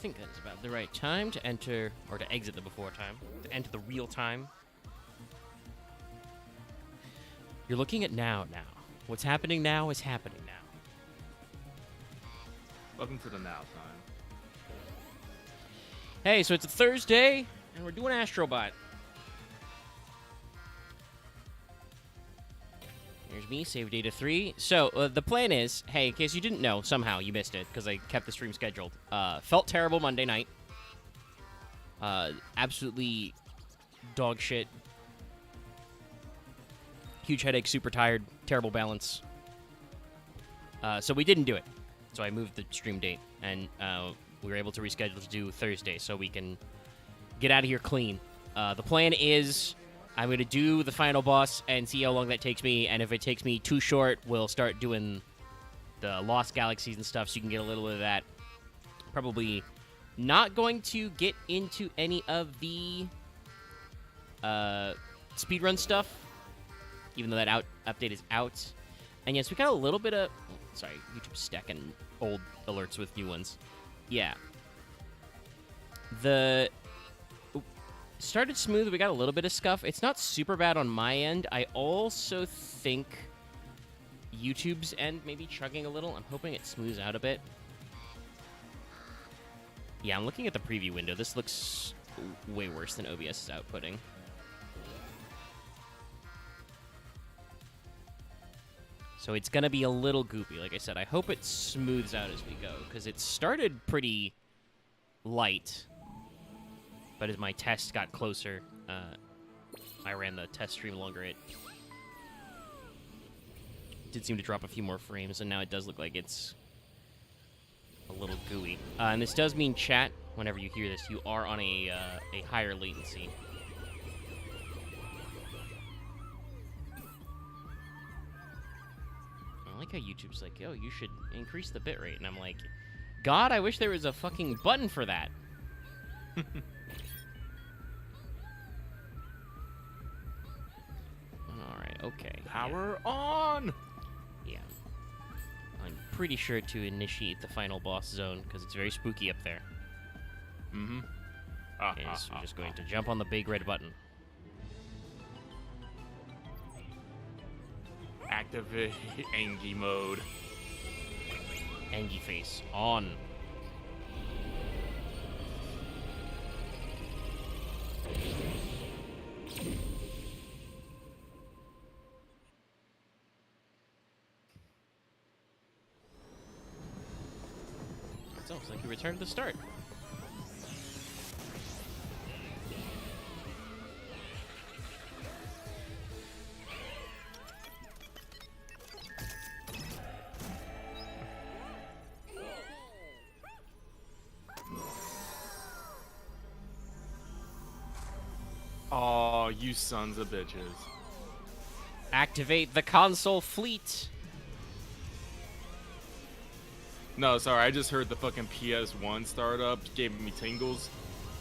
think that's about the right time to enter, or to exit the before time, to enter the real time. You're looking at now. What's happening now is happening now. Welcome to the now time. Hey, so it's a Thursday, and we're doing Astrobot. Here's me, save data 3. So, the plan is, hey, in case you didn't know, somehow you missed it, because I kept the stream scheduled. Felt terrible Monday night. Absolutely dog shit. Huge headache, super tired, terrible balance. So we didn't do it. So I moved the stream date, and we were able to reschedule to do Thursday so we can get out of here clean. The plan is I'm going to do the final boss and see how long that takes me, and if it takes me too short, we'll start doing the Lost Galaxies and stuff so you can get a little bit of that. Probably not going to get into any of the speedrun stuff, even though that update is out. And yes, we got a little bit of... Sorry, YouTube's stacking old alerts with new ones. Yeah. The... started smooth. We got a little bit of scuff. It's not super bad on my end. I also think YouTube's end maybe chugging a little. I'm hoping it smooths out a bit. Yeah, I'm looking at the preview window. This looks way worse than OBS is outputting. So it's going to be a little goopy, like I said. I hope it smooths out as we go, because it started pretty light. But as my test got closer, I ran the test stream longer, it did seem to drop a few more frames, and now it does look like it's a little gooey. And this does mean, chat, whenever you hear this, you are on a higher latency. I like how YouTube's like, yo, you should increase the bitrate. And I'm like, God, I wish there was a fucking button for that. Alright, okay. Power on! Yeah. I'm pretty sure to initiate the final boss zone, because it's very spooky up there. Mm-hmm. So we're just going to jump on the big red button. Activate Angie mode. Angie face on. It's almost like you returned to the start. Oh, you sons of bitches. Activate the console fleet. No, sorry, I just heard the fucking PS1 startup, gave me tingles.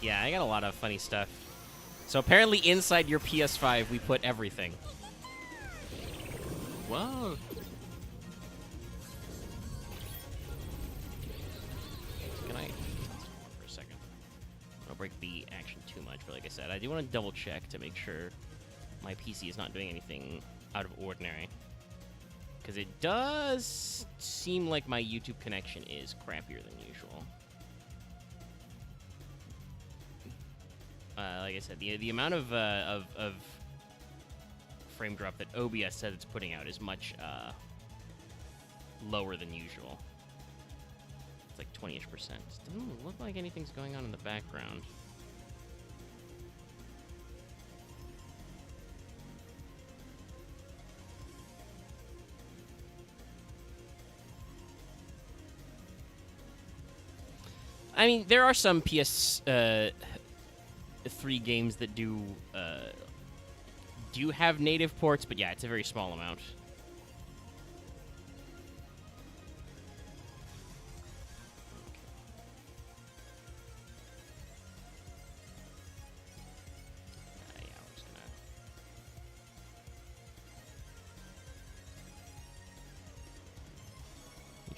Yeah, I got a lot of funny stuff. So apparently inside your PS5, we put everything. Wow. Can I... for a second. I'll break the action too much, but like I said, I do want to double check to make sure my PC is not doing anything out of ordinary. Because it does seem like my YouTube connection is crappier than usual. Like I said, the amount of frame drop that OBS says it's putting out is much lower than usual. It's like 20-ish%. Doesn't look like anything's going on in the background. I mean, there are some PS3 games that do have native ports, but yeah, it's a very small amount. Yeah, we're just gonna...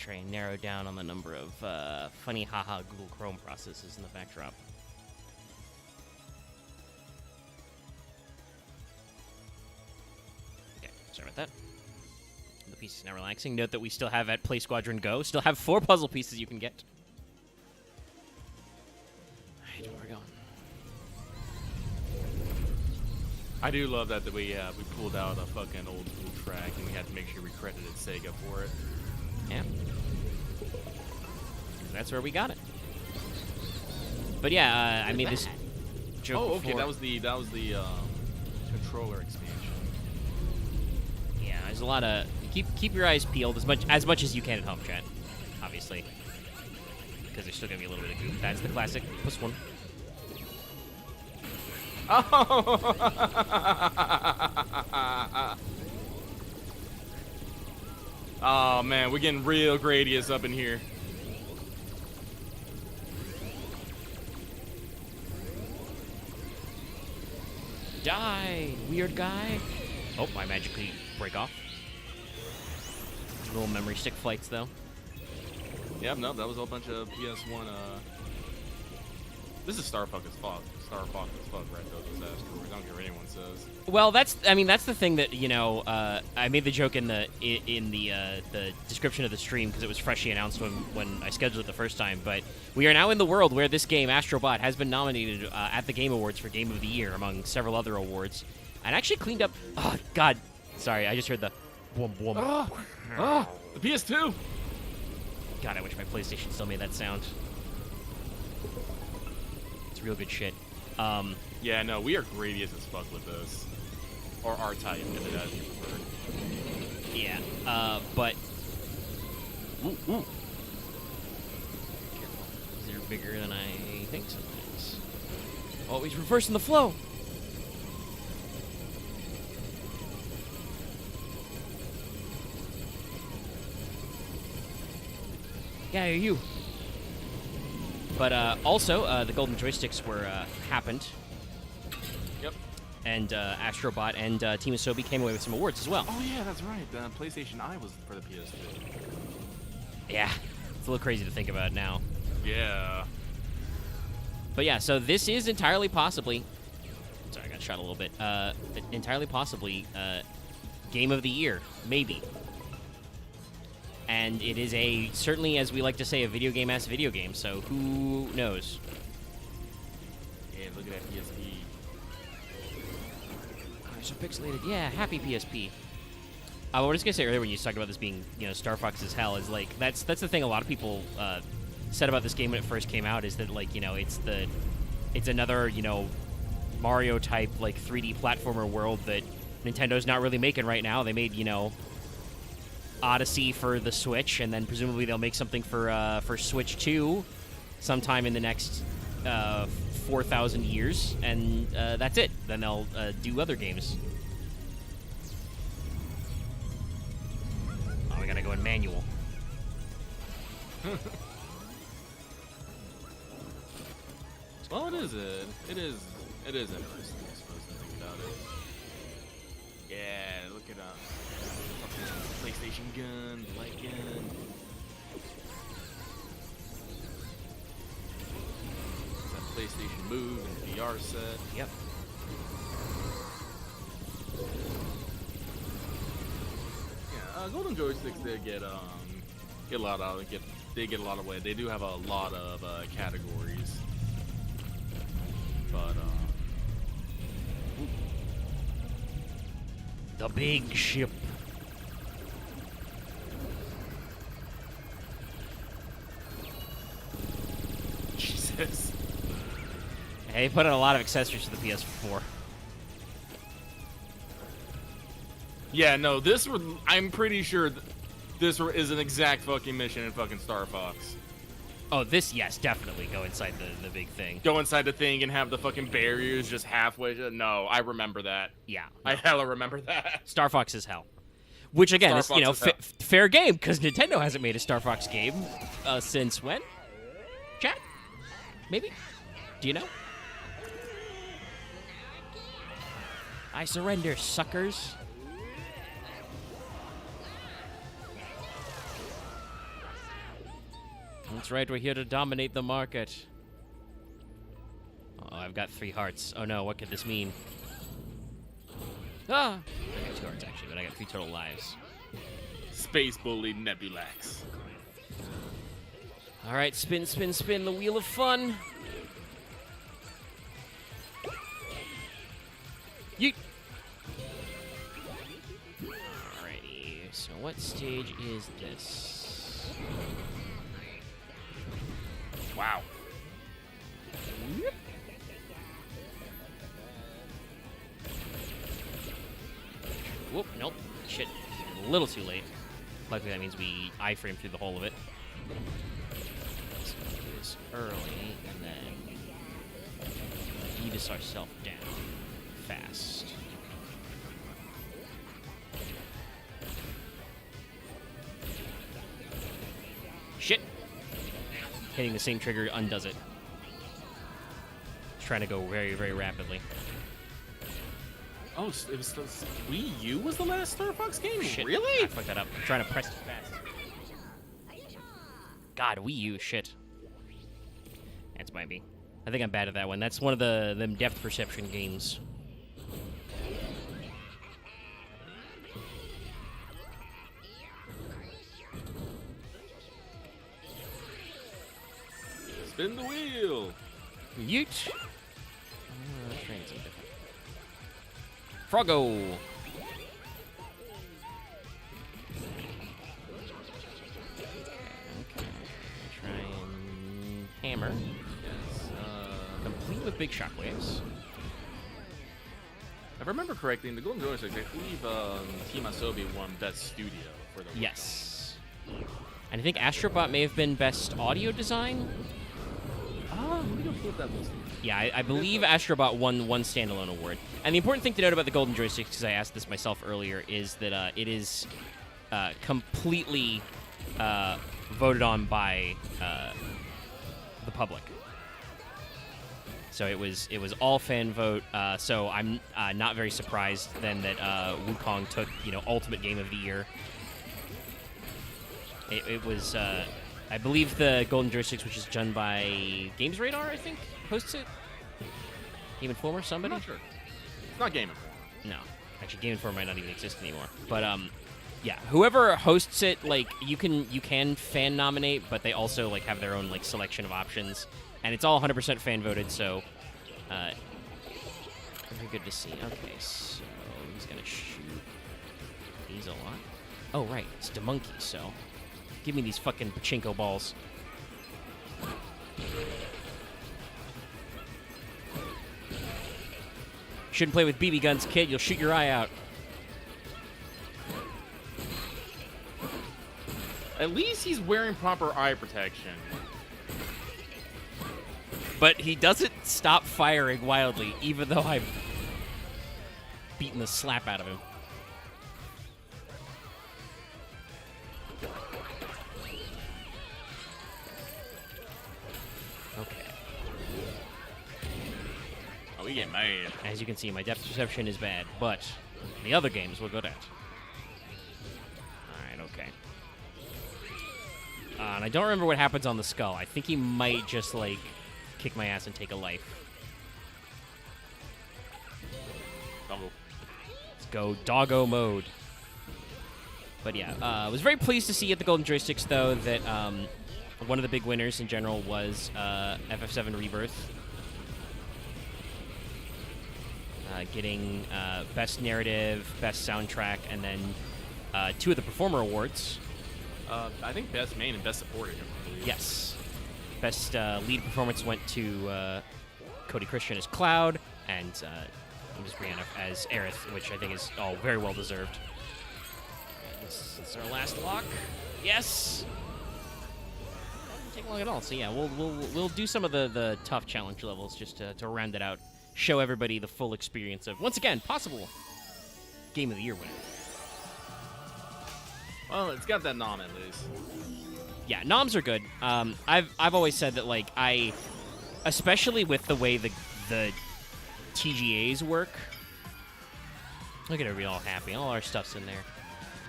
try and narrow down on the number of funny haha Google Chrome processes in the backdrop. Okay, sorry about that. The piece is now relaxing. Note that we still have at Play Squadron Go, still have 4 puzzle pieces you can get. Alright, where are we going? I do love that we pulled out a fucking old school track and we had to make sure we credited Sega for it. Yeah. That's where we got it. But yeah, I made this joke Oh, okay, before. that was the controller expansion. Yeah, there's a lot of keep your eyes peeled as much as you can at home, chat. Obviously, because there's still gonna be a little bit of goop. That's the classic plus one. Oh. Oh man, we're getting real Gradius up in here. Die, weird guy. Oh, I magically break off. Little memory stick flights, though. Yep, no, that was a bunch of PS1. This is Star Fox as fuck. Star Fox as fuck, right? Those asteroids. I don't care what anyone says. Well, that's the thing that I made the joke in the description of the stream because it was freshly announced when I scheduled it the first time. But we are now in the world where this game, Astrobot, has been nominated at the Game Awards for Game of the Year among several other awards, and actually cleaned up. Oh God, sorry, I just heard the boom boom. Oh, the PS2. God, I wish my PlayStation still made that sound. It's real good shit. Yeah, no, we are Gradius as fuck with this. Or R-Type, if it has you prefer. Yeah, but... Ooh. Careful. They're bigger than I think sometimes. Always reversing the flow! Yeah, you. But also, the golden joysticks were happened. Yep. And Astrobot and Team Asobi came away with some awards as well. Oh yeah, that's right. The PlayStation Eye was for the PS2. Yeah, it's a little crazy to think about now. Yeah. But yeah, so this is entirely possibly... Sorry, I got shot a little bit. Entirely possibly Game of the Year, maybe. And it is certainly, as we like to say, a video game-ass video game, so who knows? Yeah, look at that PSP. Oh, they're so pixelated. Yeah, happy PSP. What I was going to say earlier when you talked about this being, Star Fox as hell, is, like, that's the thing a lot of people said about this game when it first came out, is that, like, it's another, Mario-type, like, 3D platformer world that Nintendo's not really making right now. They made, Odyssey for the Switch, and then presumably they'll make something for Switch 2 sometime in the next 4,000 years, and that's it. Then they'll do other games. Oh, we gotta go in manual. Well, it is interesting, I suppose, to think about it. Yeah, look at PlayStation gun, the light gun. That PlayStation Move and VR set. Yep. Yeah, Golden Joysticks did get a lot out. They get a lot of weight. They do have a lot of categories, but The big ship. Jesus. They put in a lot of accessories to the PS4. Yeah, no, I'm pretty sure this is an exact fucking mission in fucking Star Fox. Oh, this, yes, definitely go inside the big thing. Go inside the thing and have the fucking barriers just halfway. No, I remember that. Yeah. I hella remember that. Star Fox is hell. Which, again, is, Star Fox is hell. fair game, because Nintendo hasn't made a Star Fox game since when? Chat? Maybe? Do you know? I surrender, suckers. That's right, we're here to dominate the market. Oh, I've got 3 hearts. Oh no, what could this mean? Ah! I got 2 hearts actually, but I got 3 total lives. Space Bully Nebulax. Alright, spin, spin, spin, the wheel of fun. Yeet! Alrighty, so what stage is this? Wow. Whoop, nope. Shit. A little too late. Luckily, that means we iframe through the whole of it. Let's do this early, and then Vetus ourselves down fast. Shit! Hitting the same trigger undoes it. It's trying to go very, very rapidly. Oh, it was the Wii U was the last Star Fox game? Shit. Really? I fucked that up. I'm trying to press it fast. God, Wii U, shit. That's might be. I think I'm bad at that one. That's one of them depth perception games. Spin the wheel. Yeet. Trying something different. Froggo. Okay. Try and hammer. Yes. Complete with big shockwaves. If I remember correctly, in the Golden Joystick, I believe Team Asobi won Best Studio for the Yes. And I think Astrobot may have been best audio design. Let me go flip that list. Yeah, I believe Astrobot won one standalone award. And the important thing to note about the Golden Joysticks, because I asked this myself earlier, is that it is completely voted on by the public. So it was all fan vote. So I'm not very surprised then that Wukong took Ultimate Game of the Year. It was I believe the Golden Joysticks, which is done by Games Radar, I think, hosts it. Game Informer, somebody? I'm not sure. It's not Game Informer. No, actually, Game Informer might not even exist anymore. But yeah, whoever hosts it, like you can fan nominate, but they also like have their own like selection of options, and it's all 100% fan voted. So very good to see. Okay, so he's gonna shoot these a lot. Oh right, it's the monkey. So give me these fucking pachinko balls. Shouldn't play with BB guns, kid. You'll shoot your eye out. At least he's wearing proper eye protection. But he doesn't stop firing wildly, even though I'm beating the slap out of him. Okay. Oh, we get mad. As you can see, my depth perception is bad, but the other games we're good at. Alright, okay. And I don't remember what happens on the skull. I think he might just, like, kick my ass and take a life. Doggo. Let's go doggo mode. But yeah, I was very pleased to see at the Golden Joysticks, though, that one of the big winners in general was FF7 Rebirth. Getting Best Narrative, Best Soundtrack, and then 2 of the Performer Awards. I think Best Main and Best Supporting. Yes. Best Lead Performance went to Cody Christian as Cloud, and Miss Brianna as Aerith, which I think is all very well deserved. This is our last lock. Yes! Doesn't take long at all. So yeah, we'll do some of the tough challenge levels just to round it out. Show everybody the full experience of, once again, possible Game of the Year winner. Well, it's got that nom at least. Yeah, noms are good. I've always said that, like, especially with the way the TGAs work. Look at everybody all happy. All our stuff's in there.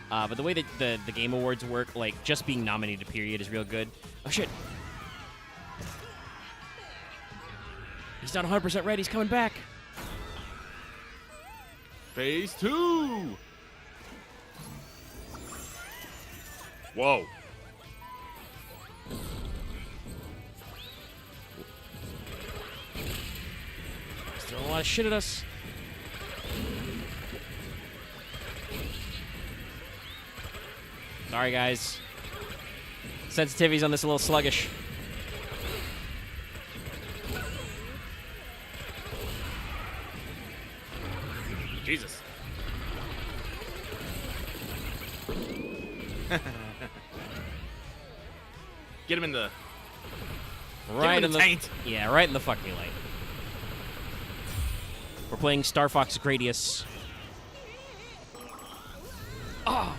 But the way that the Game Awards work, like, just being nominated, period, is real good. Oh, shit. He's not 100% ready. He's coming back. Phase 2. Whoa. He's throwing a lot of shit at us. Sorry, guys. Sensitivity's on this a little sluggish. Jesus. Get him in the... Right in the taint. Yeah, right in the fucking light. We're playing Star Fox Gradius. Oh.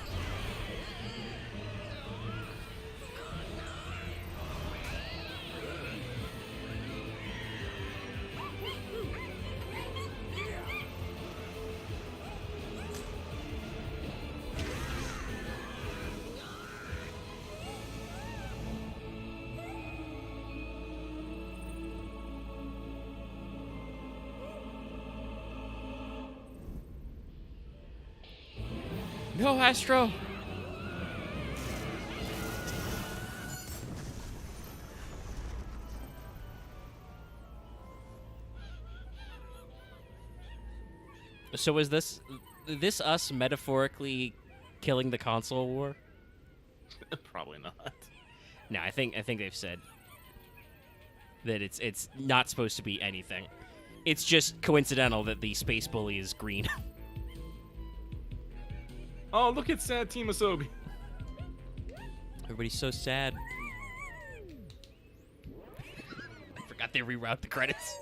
No, Astro. So is this us metaphorically killing the console war? Probably not. No, I think they've said that it's not supposed to be anything. It's just coincidental that the space bully is green. Oh, look at sad Team Asobi. Everybody's so sad. I forgot they reroute the credits.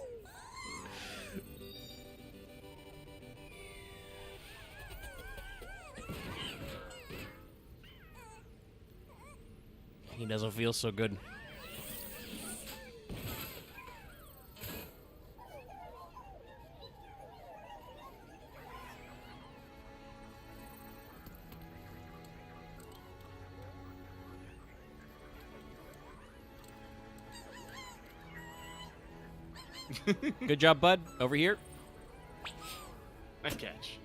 He doesn't feel so good. Good job, bud. Over here. Nice catch.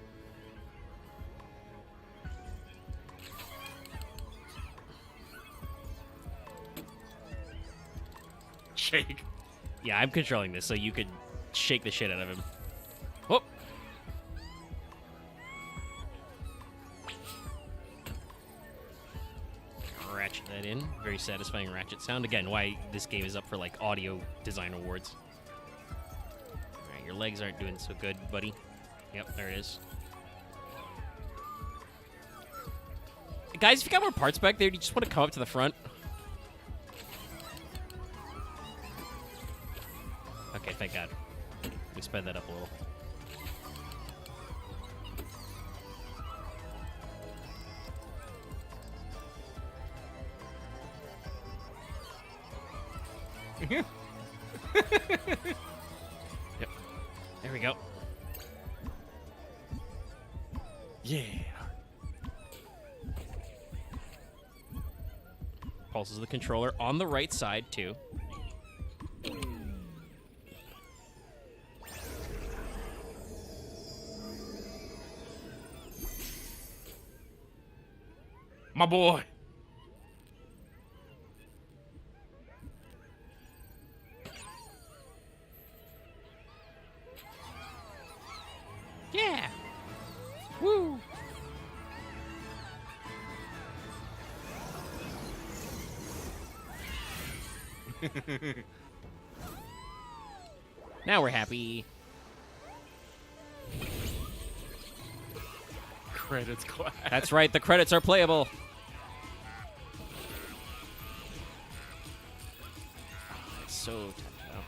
Shake. Yeah, I'm controlling this, so you could shake the shit out of him. Oh! Ratchet that in. Very satisfying ratchet sound. Again, why this game is up for, like, audio design awards. Alright, your legs aren't doing so good, buddy. Yep, there it is. Guys, if you got more parts back there, do you just want to come up to the front? Okay, thank God. We sped that up a little. Yep. There we go. Yeah. Pulses the controller on the right side, too. My boy. Yeah. Woo. Now we're happy. Credits class. That's right, the credits are playable. It's so tough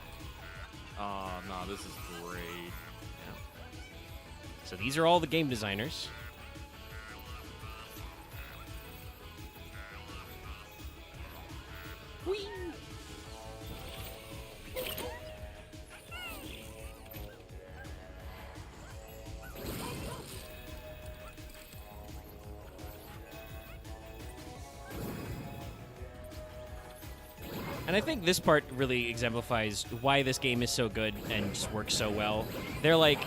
now. Oh, no, this is great. So these are all the game designers. Whee! And I think this part really exemplifies why this game is so good and just works so well. They're like,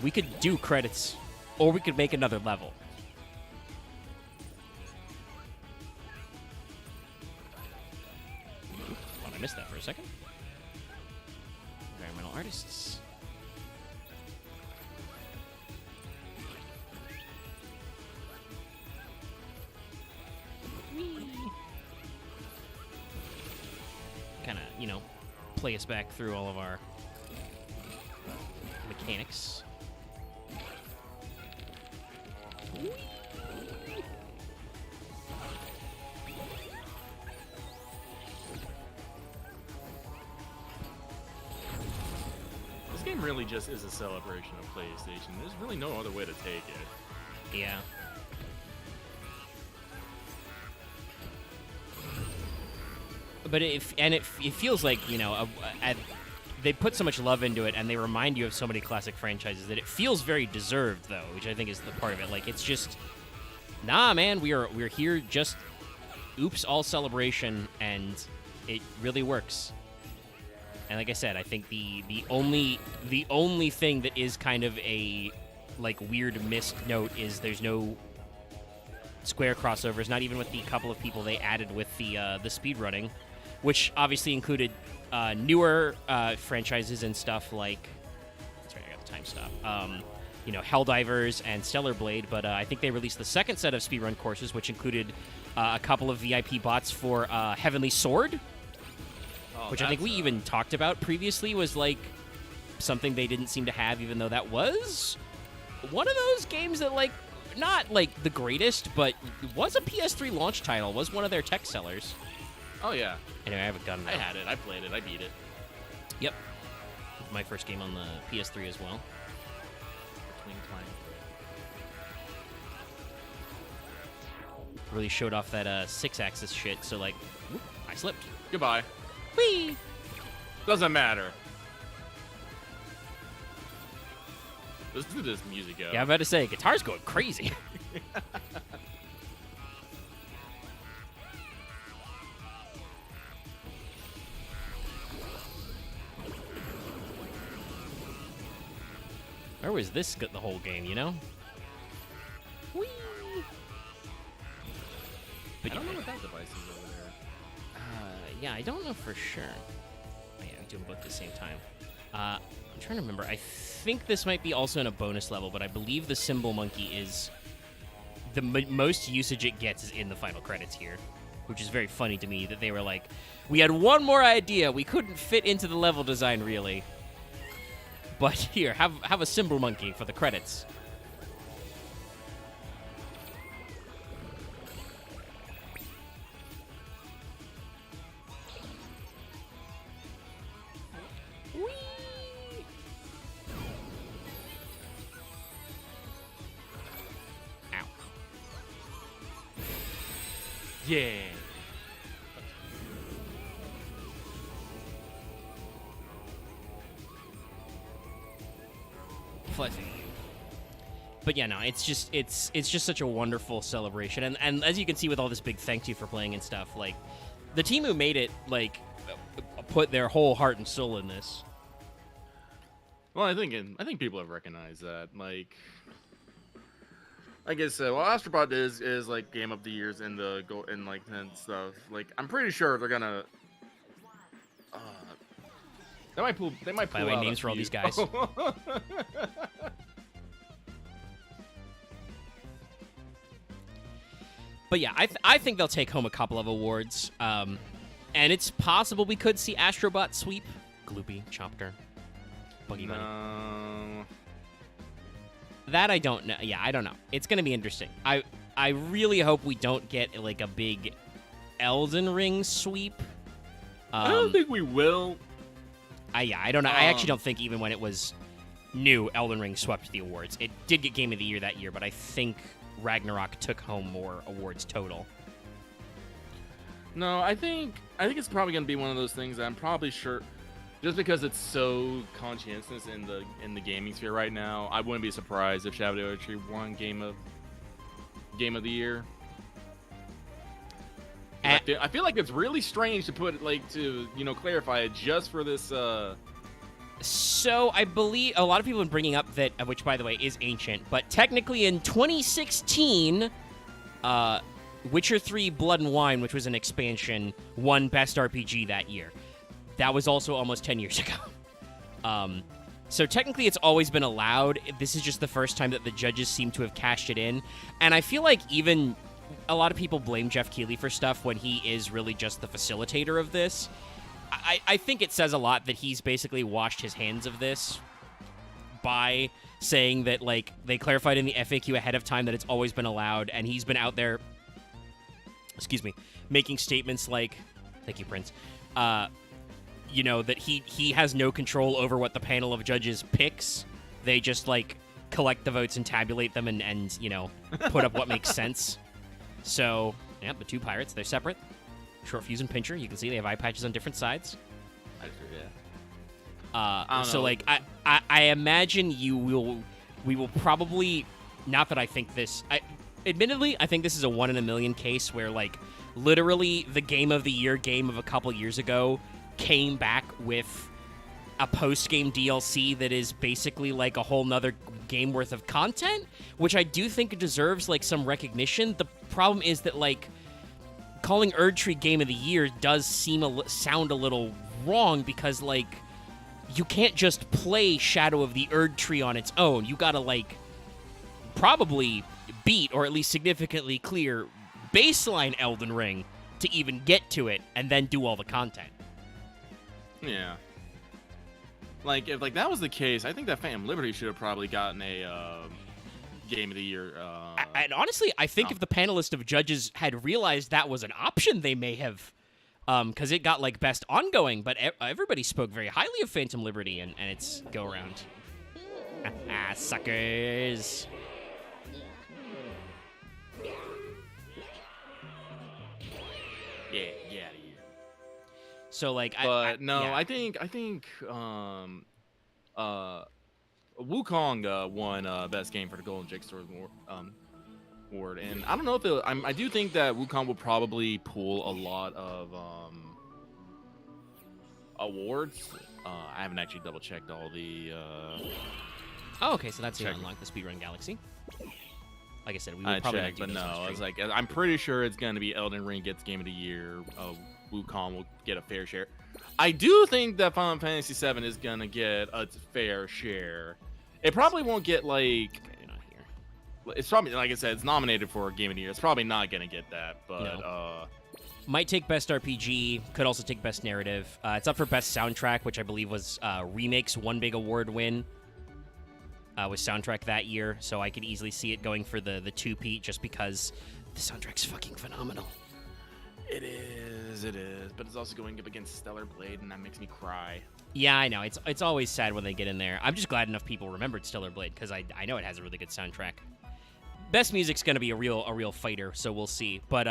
we could do credits, or we could make another level. Oh, I missed that for a second. Environmental artists. Kind of, you know, play us back through all of our mechanics. This game really just is a celebration of PlayStation. There's really no other way to take it. Yeah. But it feels like, you know, they put so much love into it, and they remind you of so many classic franchises that it feels very deserved, though, which I think is the part of it. Like, it's just, nah, man, we're here just, oops, all celebration, and it really works. And like I said, I think the only thing that is kind of a like weird missed note is there's no Square crossovers, not even with the couple of people they added with the speed running, which obviously included newer franchises and stuff like. That's right, I got the time stop. You know, Helldivers and Stellar Blade, but I think they released the second set of speedrun courses, which included a couple of VIP bots for Heavenly Sword, which I think we even talked about previously was like something they didn't seem to have, even though that was one of those games that like. Not, like, the greatest, but was a PS3 launch title. Was one of their tech sellers. Oh, yeah. Anyway, I have a gun now. I had it. I played it. I beat it. Yep. My first game on the PS3 as well. Twin Clank. Really showed off that 6-axis shit, so, like, whoop, I slipped. Goodbye. Whee! Doesn't matter. Listen to this music go. Yeah, I'm about to say, guitar's going crazy. Where was this the whole game, you know? Whee! But I don't know what that device is over there. Yeah, I don't know for sure. Oh, yeah, we do them both at the same time. I'm trying to remember. I think this might be also in a bonus level, but I believe the Symbol Monkey is the most usage it gets is in the final credits here, which is very funny to me that they were like, we had one more idea. We couldn't fit into the level design, really. But here, have a Symbol Monkey for the credits. Yeah. Fuzzy. But yeah, no, it's just such a wonderful celebration, and as you can see with all this big thank you for playing and stuff, like the team who made it like put their whole heart and soul in this. Well, I think people have recognized that. Like I said, well, Astrobot is like game of the years in the like and stuff. Like I'm pretty sure they're gonna. They might pull. By the way, names for all these guys. But yeah, I think they'll take home a couple of awards, and it's possible we could see Astrobot sweep Gloopy, Chopter, Buggy Bunny. That I don't know. Yeah, I don't know. It's going to be interesting. I really hope we don't get like a big Elden Ring sweep. I don't think we will. I don't know. I actually don't think even when it was new, Elden Ring swept the awards. It did get Game of the Year that year, but I think Ragnarok took home more awards total. No, I think it's probably going to be one of those things that I'm probably sure. Just because it's so conscientious in the gaming sphere right now, I wouldn't be surprised if Shadow actually won Game of the Year. I feel like it's really strange to put clarify it just for this. So I believe a lot of people have been bringing up that, which by the way is ancient, but technically in 2016, Witcher 3 Blood and Wine, which was an expansion, won Best RPG that year. That was also almost 10 years ago. So technically it's always been allowed. This is just the first time that the judges seem to have cashed it in. And I feel like even a lot of people blame Jeff Keighley for stuff when he is really just the facilitator of this. I think it says a lot that he's basically washed his hands of this by saying that, like, they clarified in the FAQ ahead of time that it's always been allowed, and he's been out there, making statements like, thank you, Prince, you know, that he has no control over what the panel of judges picks. They just, like, collect the votes and tabulate them and you know, put up what makes sense. So, yeah, the two pirates, they're separate. Short Fuse and Pincher, you can see they have eye patches on different sides. So, like, I imagine we will probably, not that I think this, admittedly, I think this is a 1 in a million case where, like, literally the Game of the Year game of a couple years ago came back with a post-game DLC that is basically like a whole nother game worth of content, which I do think deserves, like, some recognition. The problem is that, like, calling Erdtree Game of the Year does sound a little wrong because, like, you can't just play Shadow of the Erdtree on its own. You gotta, like, probably beat or at least significantly clear baseline Elden Ring to even get to it and then do all the content. Yeah. Like, if that was the case, I think that Phantom Liberty should have probably gotten a Game of the Year. And honestly, I think if the panelist of judges had realized that was an option, they may have, because it got, like, best ongoing, but everybody spoke very highly of Phantom Liberty and its go-around. Suckers. Yeah, get out of here. So, like, I think Wukong won Best Game for the Golden Jigsaw Award, and I don't know if I do think that Wukong will probably pull a lot of awards. I haven't actually double checked all the. Oh, okay, so that's the unlock the Speedrun Galaxy. Like I said, we would probably checked, but no, I was like, I'm pretty sure it's gonna be Elden Ring gets Game of the Year. Wukong will get a fair share. I do think that Final Fantasy VII is gonna get a fair share. It probably won't get, like, not here. It's probably, like I said, it's nominated for Game of the Year. It's probably not gonna get that, but no. Might take Best RPG. Could also take Best Narrative. It's up for Best Soundtrack, which I believe was Remake's one big award win. With soundtrack that year, so I could easily see it going for the two-peat just because the soundtrack's fucking phenomenal. It is, but it's also going up against Stellar Blade, and that makes me cry. Yeah, I know. It's always sad when they get in there. I'm just glad enough people remembered Stellar Blade because I know it has a really good soundtrack. Best music's gonna be a real fighter, so we'll see. But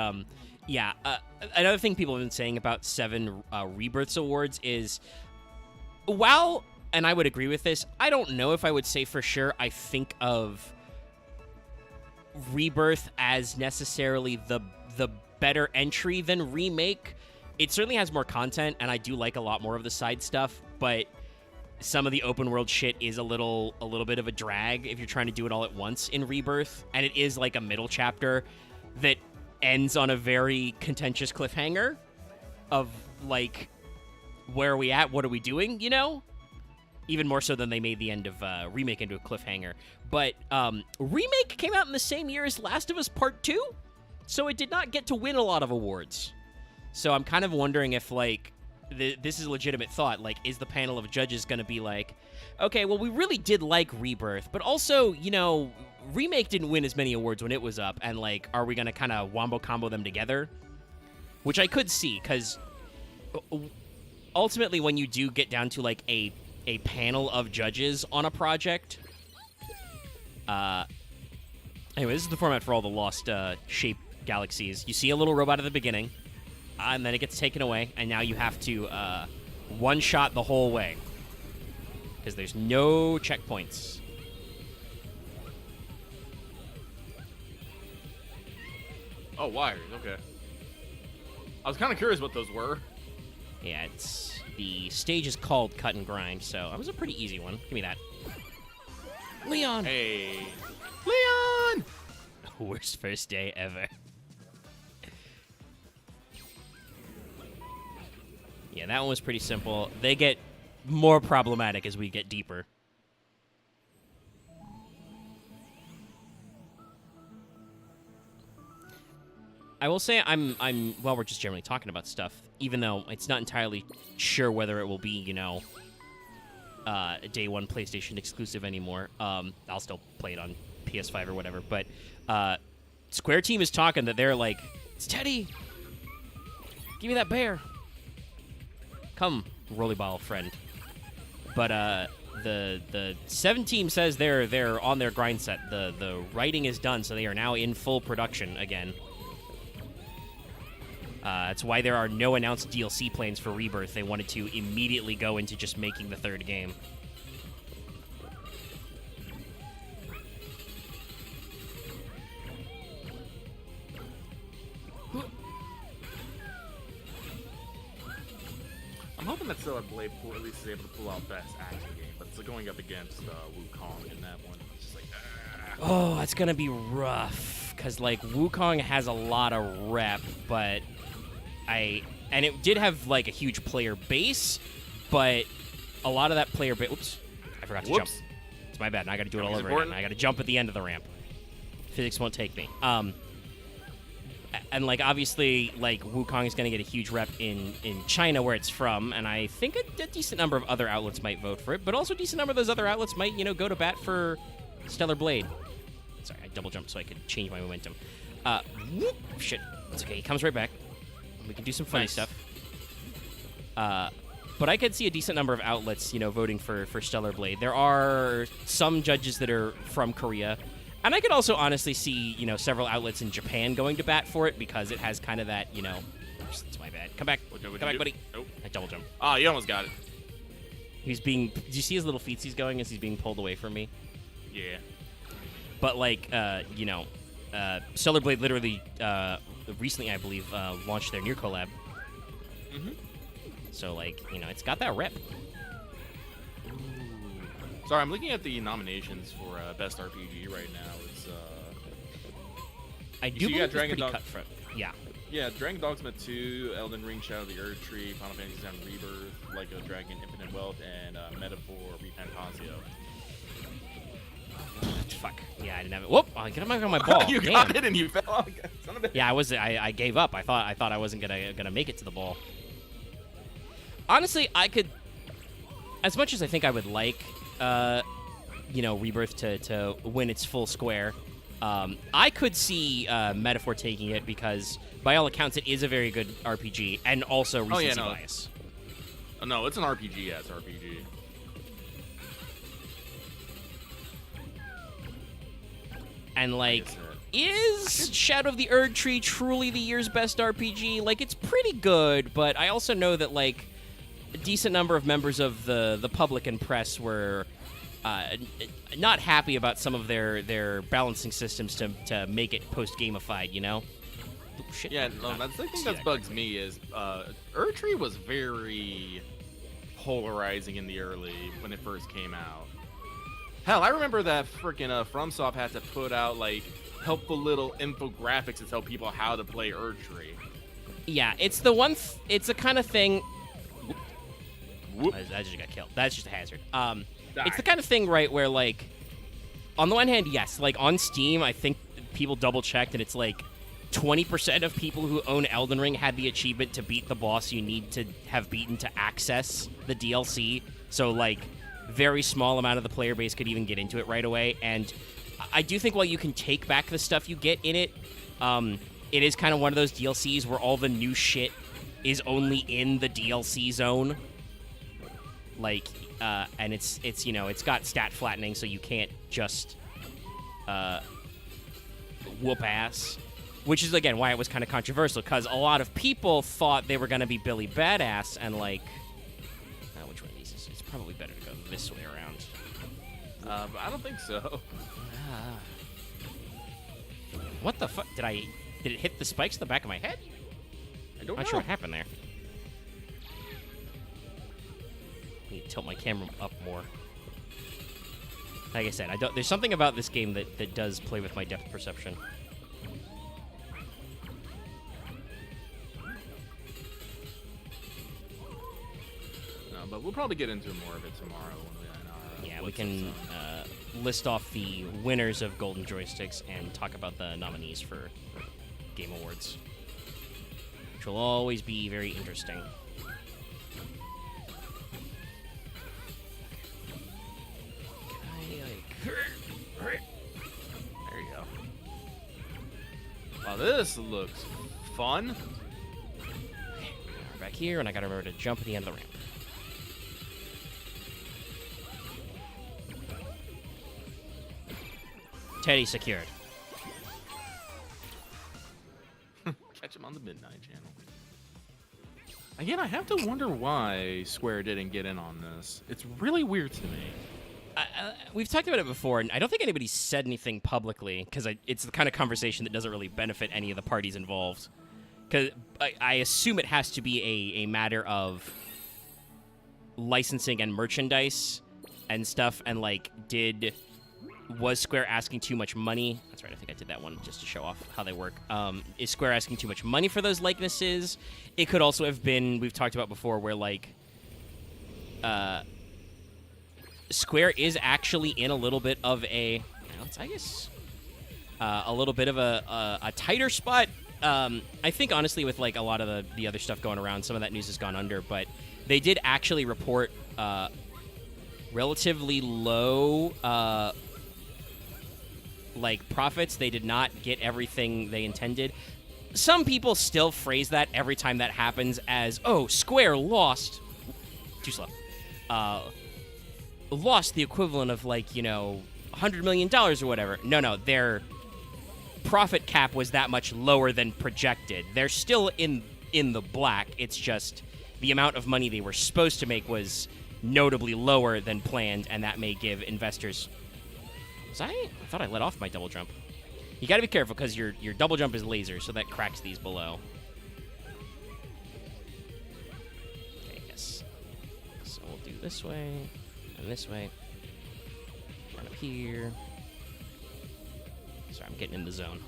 yeah, another thing people have been saying about 7 Rebirths awards is, while, and I would agree with this, I don't know if I would say for sure I think of Rebirth as necessarily the better entry than Remake. It certainly has more content, and I do like a lot more of the side stuff, but some of the open world shit is a little bit of a drag if you're trying to do it all at once in Rebirth, and it is like a middle chapter that ends on a very contentious cliffhanger of, like, where are we at? What are we doing? You know? Even more so than they made the end of Remake into a cliffhanger. But Remake came out in the same year as Last of Us Part 2, so it did not get to win a lot of awards. So I'm kind of wondering if, like, this is a legitimate thought. Like, is the panel of judges going to be like, okay, well, we really did like Rebirth, but also, you know, Remake didn't win as many awards when it was up, and, like, are we going to kind of wombo combo them together? Which I could see, because ultimately when you do get down to, like, a panel of judges on a project. Anyway, this is the format for all the Lost Shape Galaxies. You see a little robot at the beginning, and then it gets taken away, and now you have to one-shot the whole way, because there's no checkpoints. Oh, wires, okay. I was kind of curious what those were. Yeah, the stage is called Cut and Grind, so it was a pretty easy one. Give me that. Leon! Hey. Leon! Worst first day ever. Yeah, that one was pretty simple. They get more problematic as we get deeper. I will say well, we're just generally talking about stuff, even though it's not entirely sure whether it will be, you know, a day one PlayStation exclusive anymore. I'll still play it on PS5 or whatever, but Square Team is talking that they're like, it's Teddy! Give me that bear! Come, Rollerball friend. But the 7 team says they're on their grind set. The writing is done, so they are now in full production again. That's why there are no announced DLC plans for Rebirth. They wanted to immediately go into just making the 3rd game. I'm hoping that Stellar Blade at least is able to pull out best action game, but it's going up against Wukong in that one. It's just like, Oh, that's gonna be rough, because like Wukong has a lot of rep, but and it did have like a huge player base, but a lot of that player base. Oops, I forgot to jump. It's my bad. Now I got to do it all over again. I got to jump at the end of the ramp. Physics won't take me. And like obviously, like Wukong is gonna get a huge rep in China where it's from, and I think a decent number of other outlets might vote for it, but also a decent number of those other outlets might, you know, go to bat for Stellar Blade. Sorry, I double jumped so I could change my momentum. Whoop, shit. It's okay. He comes right back. We can do some funny stuff. But I could see a decent number of outlets, you know, voting for Stellar Blade. There are some judges that are from Korea. And I could also honestly see, you know, several outlets in Japan going to bat for it because it has kind of that, you know... It's my bad. Come back. Come back, buddy. Nope. I double jump. Oh, you almost got it. He's being... Do you see his little feet he's going as he's being pulled away from me? Yeah. But, like, you know, Stellar Blade literally, recently, I believe, launched their new collab. Mm-hmm. So, like, you know, it's got that rep. Sorry, I'm looking at the nominations for Best RPG right now. It's I do believe it's pretty Dog cutthroat. Yeah. Yeah, Dragon Dogma 2, Elden Ring: Shadow of the Erd Tree, Final Fantasy VII Rebirth, Like a Dragon: Infinite Wealth, and Metaphor Repantasio. Fuck. Yeah, I didn't have it. Whoop! I got on my ball. You Damn. got it and you fell. Son of a... Yeah, I gave up. I thought I wasn't gonna make it to the ball. Honestly, I could, as much as I think I would like, you know, Rebirth to win its full square. I could see Metaphor taking it because, by all accounts, it is a very good RPG and also recency bias. No, it's an RPG as RPG. And, like, is Shadow of the Erd Tree truly the year's best RPG? Like, it's pretty good, but I also know that, like, a decent number of members of the public and press were not happy about some of their balancing systems to make it post-gamified, you know? Oh, shit. Yeah, no, that's the thing that bugs me is Erd Tree was very polarizing in the early, when it first came out. Hell, I remember that freaking FromSoft had to put out, like, helpful little infographics to tell people how to play Erd Tree. Yeah, it's the one... it's the kind of thing... Whoop. I just got killed. That's just a hazard. It's the kind of thing, right, where, like, on the one hand, yes, like, on Steam, I think people double-checked, and it's, like, 20% of people who own Elden Ring had the achievement to beat the boss you need to have beaten to access the DLC. So, like, very small amount of the player base could even get into it right away. And I do think while you can take back the stuff you get in it, it is kind of one of those DLCs where all the new shit is only in the DLC zone. Like, and it's you know, it's got stat flattening, so you can't just whoop ass. Which is, again, why it was kind of controversial, because a lot of people thought they were going to be Billy Badass, and, like, which one of these is? It's probably better to go this way around. But I don't think so. What the fuck? Did it hit the spikes in the back of my head? don't Not know. sure what happened there. Need to tilt my camera up more. Like I said, there's something about this game that does play with my depth perception. No, but we'll probably get into more of it tomorrow when Yeah, we can list off the winners of Golden Joysticks and talk about the nominees for Game Awards, which will always be very interesting. There you go. Wow, this looks fun. We're back here, and I gotta remember to jump at the end of the ramp. Teddy secured. Catch him on the Midnight Channel. Again, I have to wonder why Square didn't get in on this. It's really weird to me. We've talked about it before, and I don't think anybody's said anything publicly, because it's the kind of conversation that doesn't really benefit any of the parties involved. Because I assume it has to be a matter of licensing and merchandise and stuff, and, like, was Square asking too much money? That's right, I think I did that one just to show off how they work. Is Square asking too much money for those likenesses? It could also have been, we've talked about before, where, like, Square is actually in a little bit of a little bit of a tighter spot. I think, honestly, with, like, a lot of the other stuff going around, some of that news has gone under, but they did actually report relatively low like profits. They did not get everything they intended. Some people still phrase that every time that happens as, oh, Square lost too slow lost the equivalent of, like, $100 million or whatever. No, their profit cap was that much lower than projected. They're still in the black. It's just the amount of money they were supposed to make was notably lower than planned, and that may give investors... I thought I let off my double jump. You gotta be careful, because your double jump is laser, so that cracks these below. Okay, yes. So we'll do this way, and this way. Down up here. Sorry, I'm getting in the zone.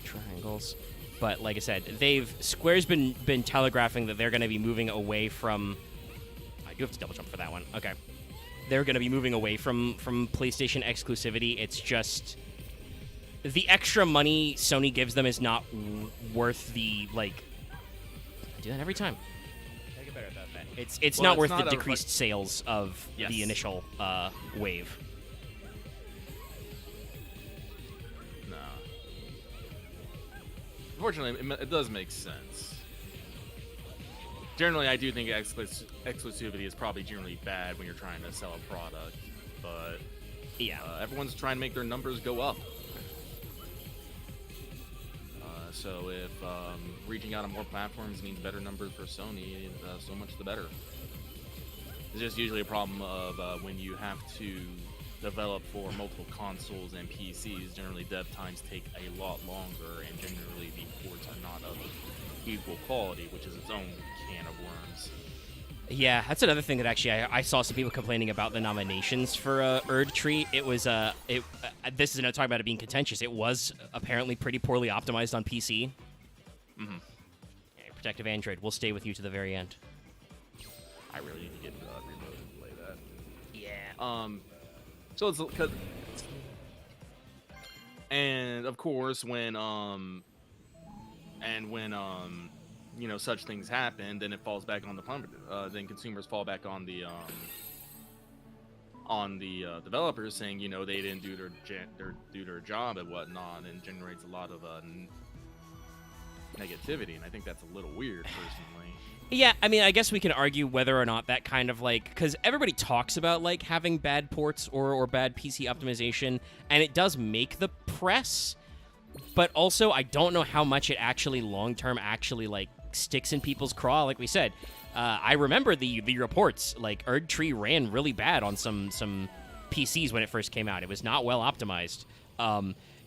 Triangles. But like I said, Square's been telegraphing that they're going to be moving away from... I do have to double jump for that one. Okay. They're going to be moving away from PlayStation exclusivity. It's just... the extra money Sony gives them is not worth the, like... I do that every time. I get better about that. It's not worth the decreased sales of the initial wave. No. Unfortunately, it does make sense. Generally, I do think exclusivity is probably generally bad when you're trying to sell a product, but yeah, everyone's trying to make their numbers go up. So if reaching out on more platforms means better numbers for Sony, so much the better. It's just usually a problem of when you have to develop for multiple consoles and PCs. Generally, dev times take a lot longer, and generally the ports are not of equal quality, which is its own can of worms. Yeah, that's another thing that actually I saw some people complaining about the nominations for Erdtree. It was this is another talk about it being contentious. It was apparently pretty poorly optimized on PC. Mm-hmm. Yeah, Protective Android will stay with you to the very end. I really need to get remote and play that. Yeah. So it's because, and of course when you know, such things happen, then it falls back on the then consumers fall back on the developers, saying, you know, they didn't do their job and whatnot, and generates a lot of negativity, and I think that's a little weird personally. Yeah, I mean, I guess we can argue whether or not that kind of, like, because everybody talks about, like, having bad ports or bad PC optimization, and it does make the press, but also I don't know how much it actually long-term actually, like, sticks in people's craw. Like we said, I remember the reports, like, Erdtree ran really bad on some PCs when it first came out. It was not well optimized.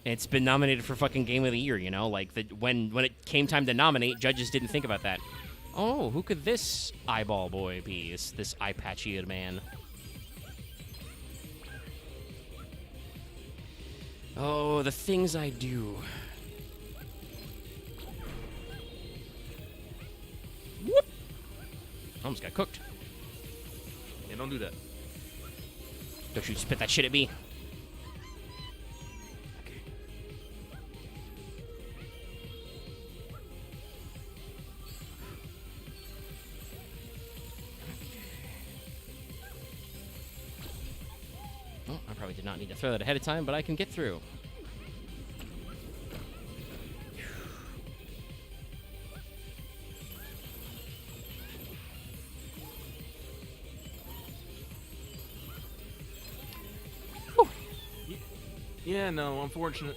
It's been nominated for fucking Game of the Year, you know? Like, when it came time to nominate, judges didn't think about that. Oh, who could this eyeball boy be? This eye-patchy man. Oh, the things I do. Whoop! Almost got cooked. Yeah, don't do that. Don't you spit that shit at me. Okay. Well, I probably did not need to throw that ahead of time, but I can get through. Yeah, no, unfortunate.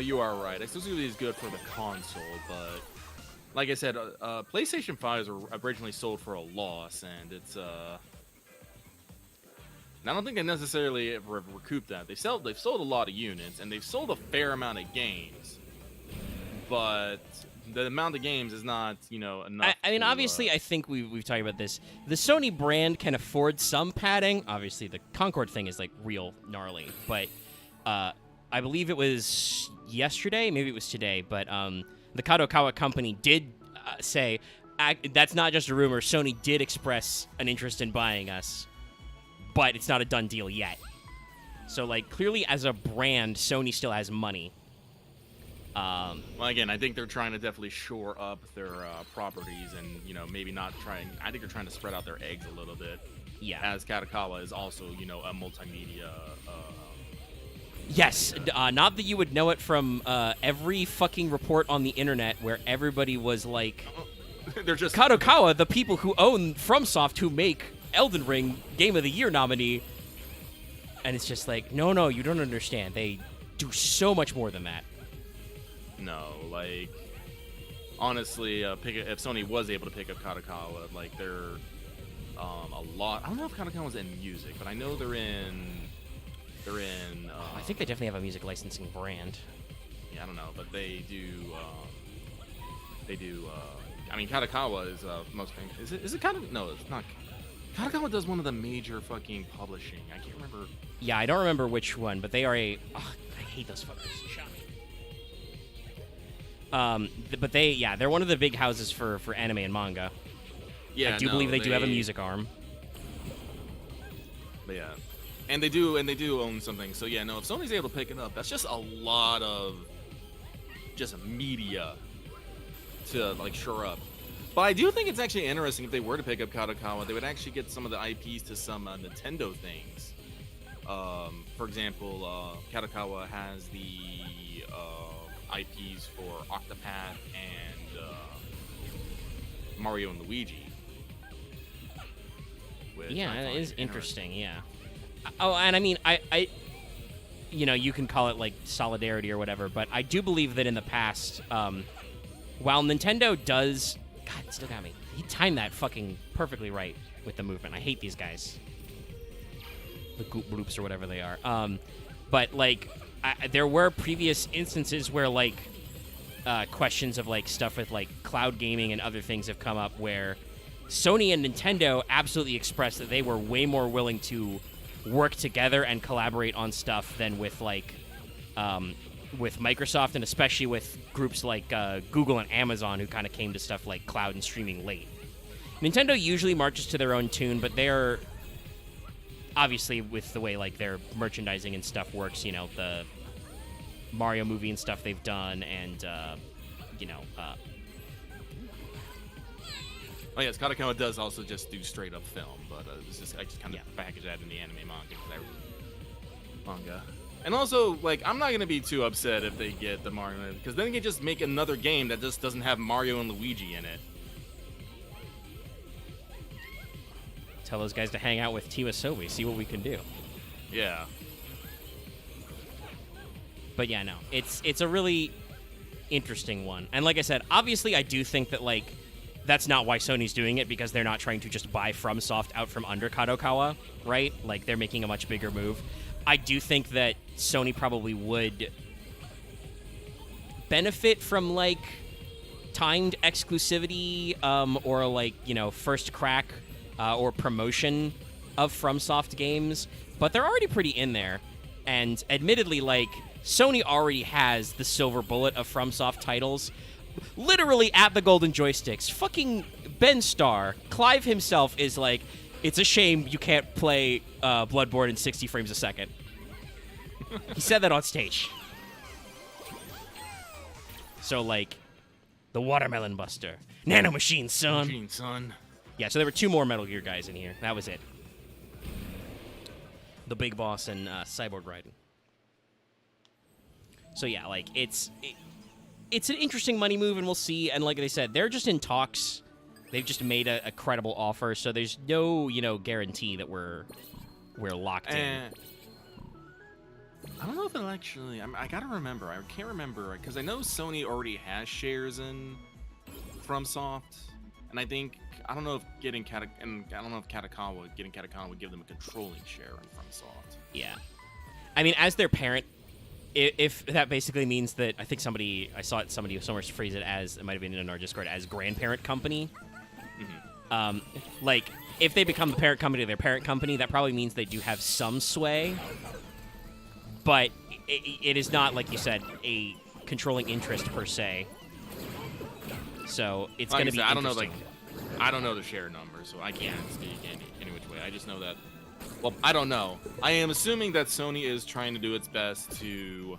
You are right. Exclusivity is good for the console, but like I said, PlayStation 5s were originally sold for a loss, and it's I don't think they necessarily have recouped that. They've sold a lot of units, and they've sold a fair amount of games, but the amount of games is not, enough. I mean, obviously, I think we've talked about this. The Sony brand can afford some padding. Obviously, the Concord thing is like real gnarly, but. I believe it was yesterday, maybe it was today, but the Kadokawa company did say, that's not just a rumor, Sony did express an interest in buying us, but it's not a done deal yet. So, like, clearly as a brand, Sony still has money. Well, again, I think they're trying to definitely shore up their properties and, maybe not trying. I think they're trying to spread out their eggs a little bit. Yeah. As Kadokawa is also, a multimedia. Yes, not that you would know it from every fucking report on the internet where everybody was like, they're just Kadokawa, the people who own FromSoft who make Elden Ring Game of the Year nominee. And it's just like, no, you don't understand. They do so much more than that. No, like, honestly, if Sony was able to pick up Kadokawa, like, they're a lot. I don't know if Kadokawa's in music, but I know they're in. I think they definitely have a music licensing brand. Yeah, I don't know, but they do. I mean, Kadokawa is most famous. Is it Kadokawa? No, it's not. Kadokawa does one of the major fucking publishing. I can't remember. Yeah, I don't remember which one, but they are a. Oh, I hate those fuckers. Shot me. But they're one of the big houses for anime and manga. Yeah, I do believe they do have a music arm. But yeah. And they do own something. So yeah, no, if Sony's able to pick it up, that's just a lot of just media to like shore up. But I do think it's actually interesting if they were to pick up Kadokawa, they would actually get some of the IPs to some Nintendo things. For example, Kadokawa has the IPs for Octopath and Mario and Luigi. Yeah, it is interesting. Yeah. Oh, and I mean, I you can call it like solidarity or whatever, but I do believe that in the past, while Nintendo does, God, it still got me. He timed that fucking perfectly right with the movement. I hate these guys, the goop bloops or whatever they are. But like, there were previous instances where like questions of like stuff with like cloud gaming and other things have come up where Sony and Nintendo absolutely expressed that they were way more willing to work together and collaborate on stuff than with like with Microsoft, and especially with groups like Google and Amazon, who kind of came to stuff like cloud and streaming late. Nintendo usually marches to their own tune, but they're obviously, with the way like their merchandising and stuff works, the Mario movie and stuff they've done, and oh yes, Kadokawa does also just do straight up film, but I just kind of package that in the anime manga. And also, like, I'm not gonna be too upset if they get the Mario, because then they can just make another game that just doesn't have Mario and Luigi in it. Tell those guys to hang out with Team Asobi, see what we can do. Yeah. But yeah, no, it's a really interesting one, and like I said, obviously, I do think that like. That's not why Sony's doing it, because they're not trying to just buy FromSoft out from under Kadokawa, right? Like, they're making a much bigger move. I do think that Sony probably would benefit from like timed exclusivity or like, you know, first crack or promotion of FromSoft games, but they're already pretty in there. And admittedly, like, Sony already has the silver bullet of FromSoft titles literally at the Golden Joysticks. Fucking Ben Starr, Clive himself, is like, it's a shame you can't play Bloodborne in 60 frames a second. He said that on stage. So, like, the Watermelon Buster. Nano Machine, son. Machine, son. Yeah, so there were 2 more Metal Gear guys in here. That was it. The Big Boss and Cyborg Raiden. So yeah, like it's an interesting money move, and we'll see. And like they said, they're just in talks. They've just made a credible offer, so there's no guarantee that we're locked in. I don't know if it'll actually. I gotta remember. I can't remember because I know Sony already has shares in FromSoft, and I don't know if getting Katakawa would give them a controlling share in FromSoft. Yeah, I mean, as their parent, if that basically means that I think I saw somebody somewhere phrase it as, it might have been in our Discord, as grandparent company. Mm-hmm. Like if they become the parent company of their parent company, that probably means they do have some sway. But it is not, like you said, a controlling interest per se. So it's going to be interesting. I don't know the share number, so I can't speak any which way. I just know that. Well, I don't know. I am assuming that Sony is trying to do its best to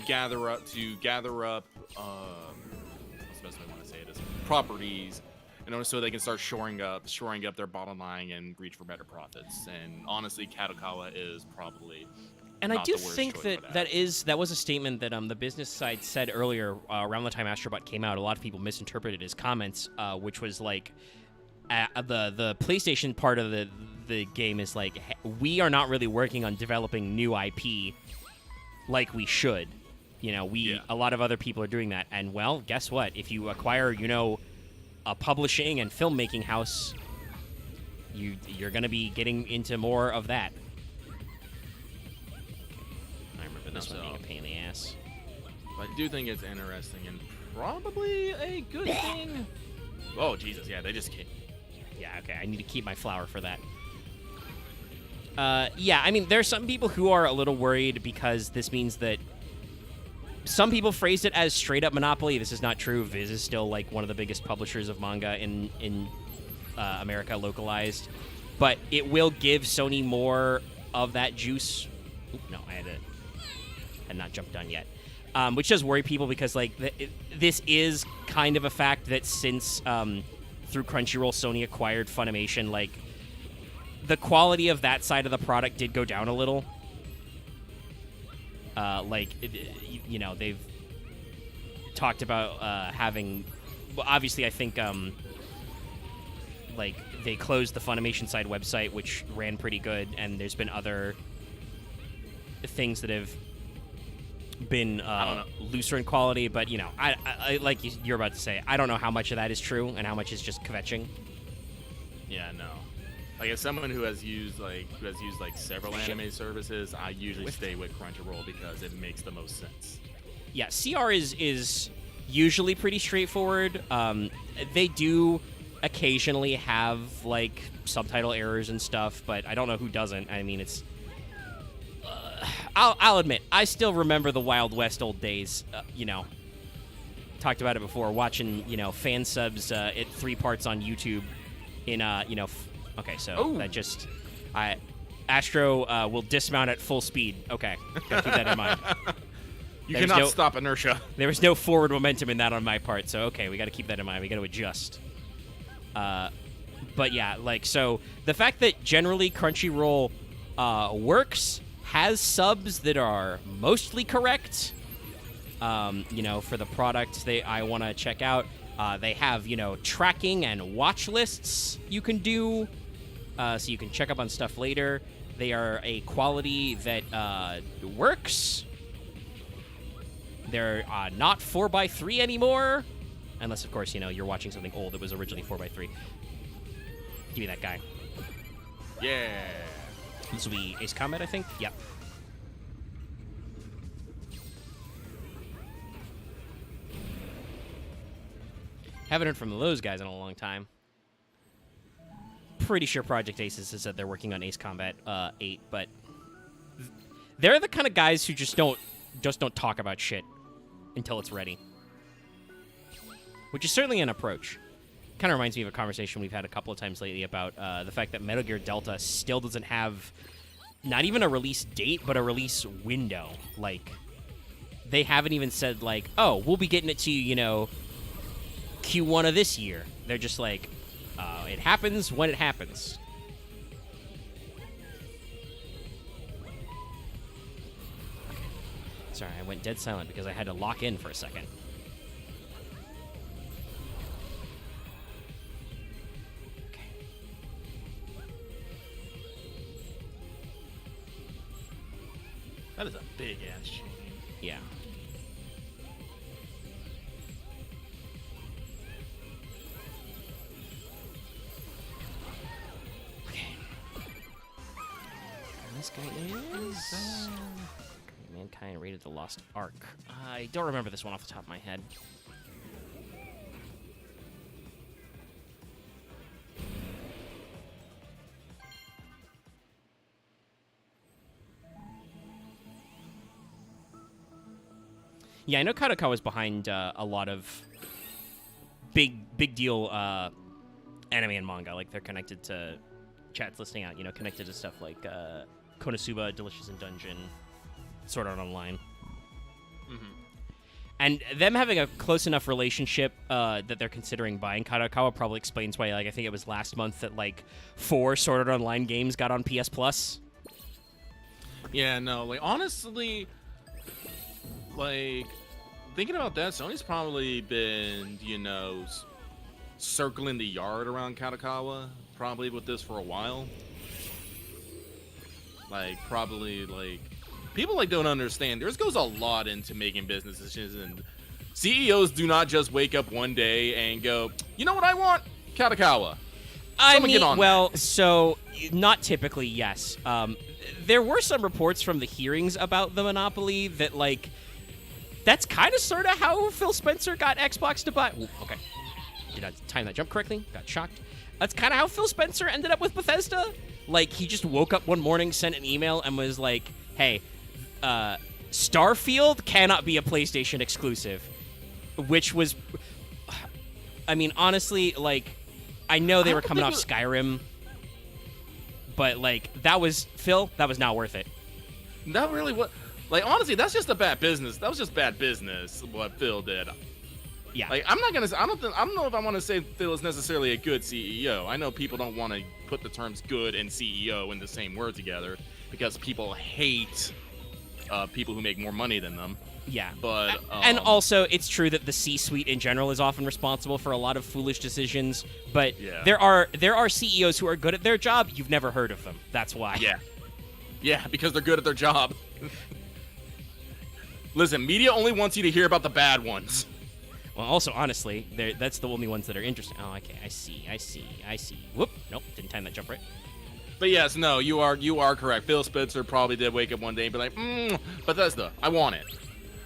gather up. What's the best way I want to say it is properties, in order so they can start shoring up their bottom line and reach for better profits. And honestly, Katakawa is probably. And I do think that was a statement that the business side said earlier around the time Astrobot came out. A lot of people misinterpreted his comments, which was like the PlayStation part of the game is like, we are not really working on developing new IP like we should. A lot of other people are doing that. And well, guess what? If you acquire, a publishing and filmmaking house, you're going to be getting into more of that. This one being a pain in the ass. But I do think it's interesting and probably a good thing. Oh, Jesus, yeah, they just can't. Yeah, okay, I need to keep my flower for that. Yeah, I mean, there's some people who are a little worried because this means that some people phrased it as straight-up monopoly. This is not true. Viz is still, like, one of the biggest publishers of manga in America, localized. But it will give Sony more of that juice. Oop, no, I had not jumped on yet, which does worry people because like this is kind of a fact that since through Crunchyroll Sony acquired Funimation, like the quality of that side of the product did go down a little. They've talked about having, well, obviously I think like they closed the Funimation side website, which ran pretty good, and there's been other things that have been looser in quality, but I like you're about to say, I don't know how much of that is true and how much is just kvetching. Yeah, no. Like as someone who has used several anime services, I usually stay with Crunchyroll because it makes the most sense. Yeah, CR is usually pretty straightforward. They do occasionally have like subtitle errors and stuff, but I don't know who doesn't. I mean, it's I'll admit, I still remember the Wild West old days. Talked about it before. Watching, fan subs at 3 parts on YouTube. Okay, so that just, Astro will dismount at full speed. Okay, gotta keep that in mind. You cannot stop inertia. There was no forward momentum in that on my part, so okay, we got to keep that in mind. We got to adjust. But yeah, like so, the fact that generally Crunchyroll works. Has subs that are mostly correct, for the product I want to check out. They have, tracking and watch lists you can do, so you can check up on stuff later. They are a quality that works. They're not 4x3 anymore, unless, of course, you're watching something old that was originally 4x3. Give me that guy. Yeah. This will be Ace Combat, I think. Yep. Haven't heard from those guys in a long time. Pretty sure Project Aces has said they're working on Ace Combat 8, but they're the kind of guys who just don't talk about shit until it's ready, which is certainly an approach. Kind of reminds me of a conversation we've had a couple of times lately about the fact that Metal Gear Delta still doesn't have not even a release date, but a release window. Like, they haven't even said, like, oh, we'll be getting it to you, Q1 of this year. They're just like, it happens when it happens. Sorry, I went dead silent because I had to lock in for a second. That is a big ass chain. Yeah. Okay. And this guy is Mankind Raided the Lost Ark. I don't remember this one off the top of my head. Yeah, I know Kadokawa was behind a lot of big deal anime and manga. Like, they're connected to chats listing out, connected to stuff like Konosuba, Delicious in Dungeon, Sword Art Online. Mm-hmm. And them having a close enough relationship that they're considering buying Kadokawa probably explains why, like, I think it was last month that, like, 4 Sword Art Online games got on PS Plus. Yeah, no, like, honestly, like, thinking about that, Sony's probably been, circling the yard around Kadokawa, probably with this for a while. Like, probably, like, people, like, don't understand. There goes a lot into making business decisions, and CEOs do not just wake up one day and go, you know what I want? Kadokawa. I Someone mean, get on well, that. so, not typically, yes. There were some reports from the hearings about the monopoly that, like, that's kind of sort of how Phil Spencer got Xbox to buy. Ooh, okay. Did not time that jump correctly. Got shocked. That's kind of how Phil Spencer ended up with Bethesda. Like, he just woke up one morning, sent an email, and was like, hey, Starfield cannot be a PlayStation exclusive. Which was, I mean, honestly, like, I know they were coming off Skyrim, but, like, that was not worth it. That really was. Like, honestly, that's just a bad business. That was just bad business, what Phil did. Yeah. Like, I don't know if I want to say Phil is necessarily a good CEO. I know people don't want to put the terms good and CEO in the same word together because people hate people who make more money than them. Yeah. But and also, it's true that the C-suite in general is often responsible for a lot of foolish decisions, but yeah. there are CEOs who are good at their job. You've never heard of them. That's why. Yeah. Yeah, because they're good at their job. Listen, media only wants you to hear about the bad ones. Well, also, honestly, that's the only ones that are interesting. Oh, okay, I see. Whoop, nope, didn't time that jump right. But yes, no, you are correct. Phil Spencer probably did wake up one day and be like, Bethesda, I want it.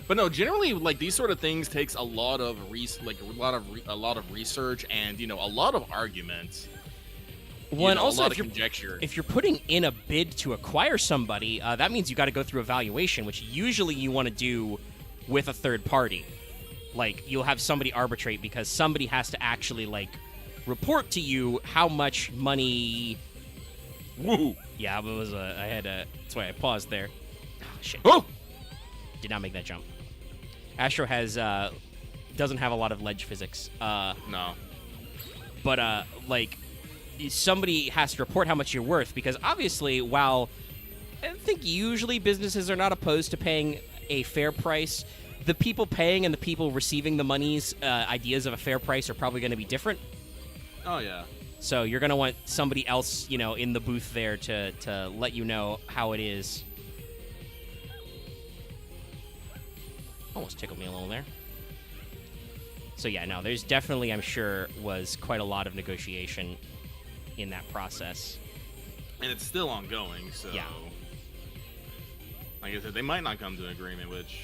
But no, generally, like, these sort of things takes a lot of a lot of research and a lot of arguments. Well, and also, a lot of conjecture. If you're putting in a bid to acquire somebody, that means you got to go through a valuation, which usually you want to do with a third party. Like, you'll have somebody arbitrate because somebody has to actually, like, report to you how much money. Woo! Yeah, it was that's why I paused there. Oh, shit. Oh! Did not make that jump. Astro doesn't have a lot of ledge physics. No. But, like, somebody has to report how much you're worth because obviously, while I think usually businesses are not opposed to paying a fair price, the people paying and the people receiving the money's ideas of a fair price are probably going to be different. Oh, yeah. So you're going to want somebody else, in the booth there to let you know how it is. Almost tickled me a little there. So yeah, no, there's definitely, I'm sure, was quite a lot of negotiation in that process. And it's still ongoing, so... Yeah. Like I said, they might not come to an agreement, which...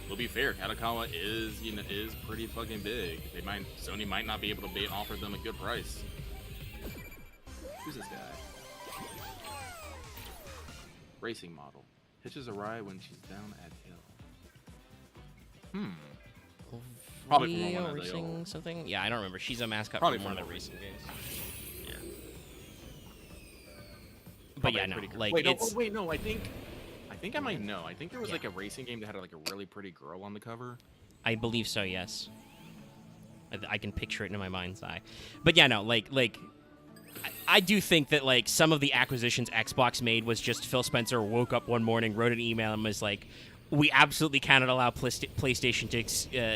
We'll be fair, Kadokawa is pretty fucking big. Sony might not be able to offer them a good price. Who's this guy? Racing model. Hitches a ride when she's down at hill. Probably from one of the racing old. something. Yeah, I don't remember. She's a mascot Probably from one of from the racing games. Yeah. But Probably yeah, no, pretty good. like Wait, it's. no, I think I might know. I think there was Yeah. like a racing game that had like a really pretty girl on the cover. I believe so. Yes. I can picture it in my mind's eye. But yeah, no, like. I do think that like some of the acquisitions Xbox made was just Phil Spencer woke up one morning, wrote an email, and was like, "We absolutely cannot allow PlayStation to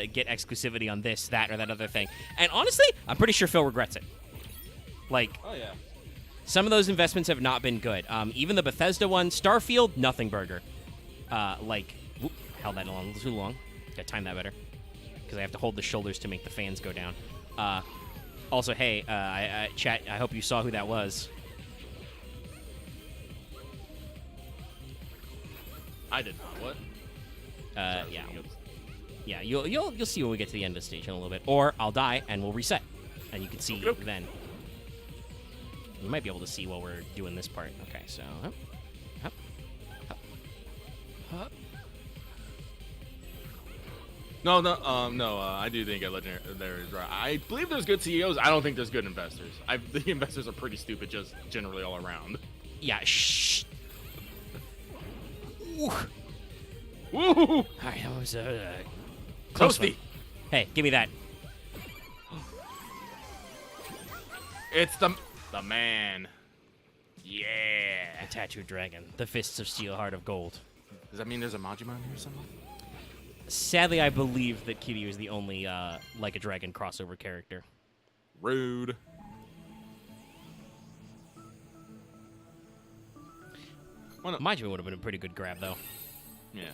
get exclusivity on this, that, or that other thing." And honestly, I'm pretty sure Phil regrets it. Like, Oh yeah. some of those investments have not been good. Even the Bethesda one, Starfield, nothing burger. Whoop, held that long too long. Got to time that better because I have to hold the shoulders to make the fans go down. Also, hey, chat, I hope you saw who that was. I did not. What? Yeah. Yeah, you'll see when we get to the end of the stage in a little bit. Or I'll die and we'll reset. And you can see Okay. then. You might be able to see while we're doing this part. Okay, so up, up, up, up. No. I do think at Legendary there is right. I believe there's good CEOs. I don't think there's good investors. The investors are pretty stupid, just generally all around. Yeah, shh. Ooh. Woo! All right, that was close Toasty. one. Hey, give me that. It's the man. Yeah. A tattooed dragon. The fists of steel, heart of gold. Does that mean there's a Majima in here somewhere? Sadly, I believe that Kiryu is the only Like a Dragon crossover character. Rude. Majima would have been a pretty good grab, though. Yeah.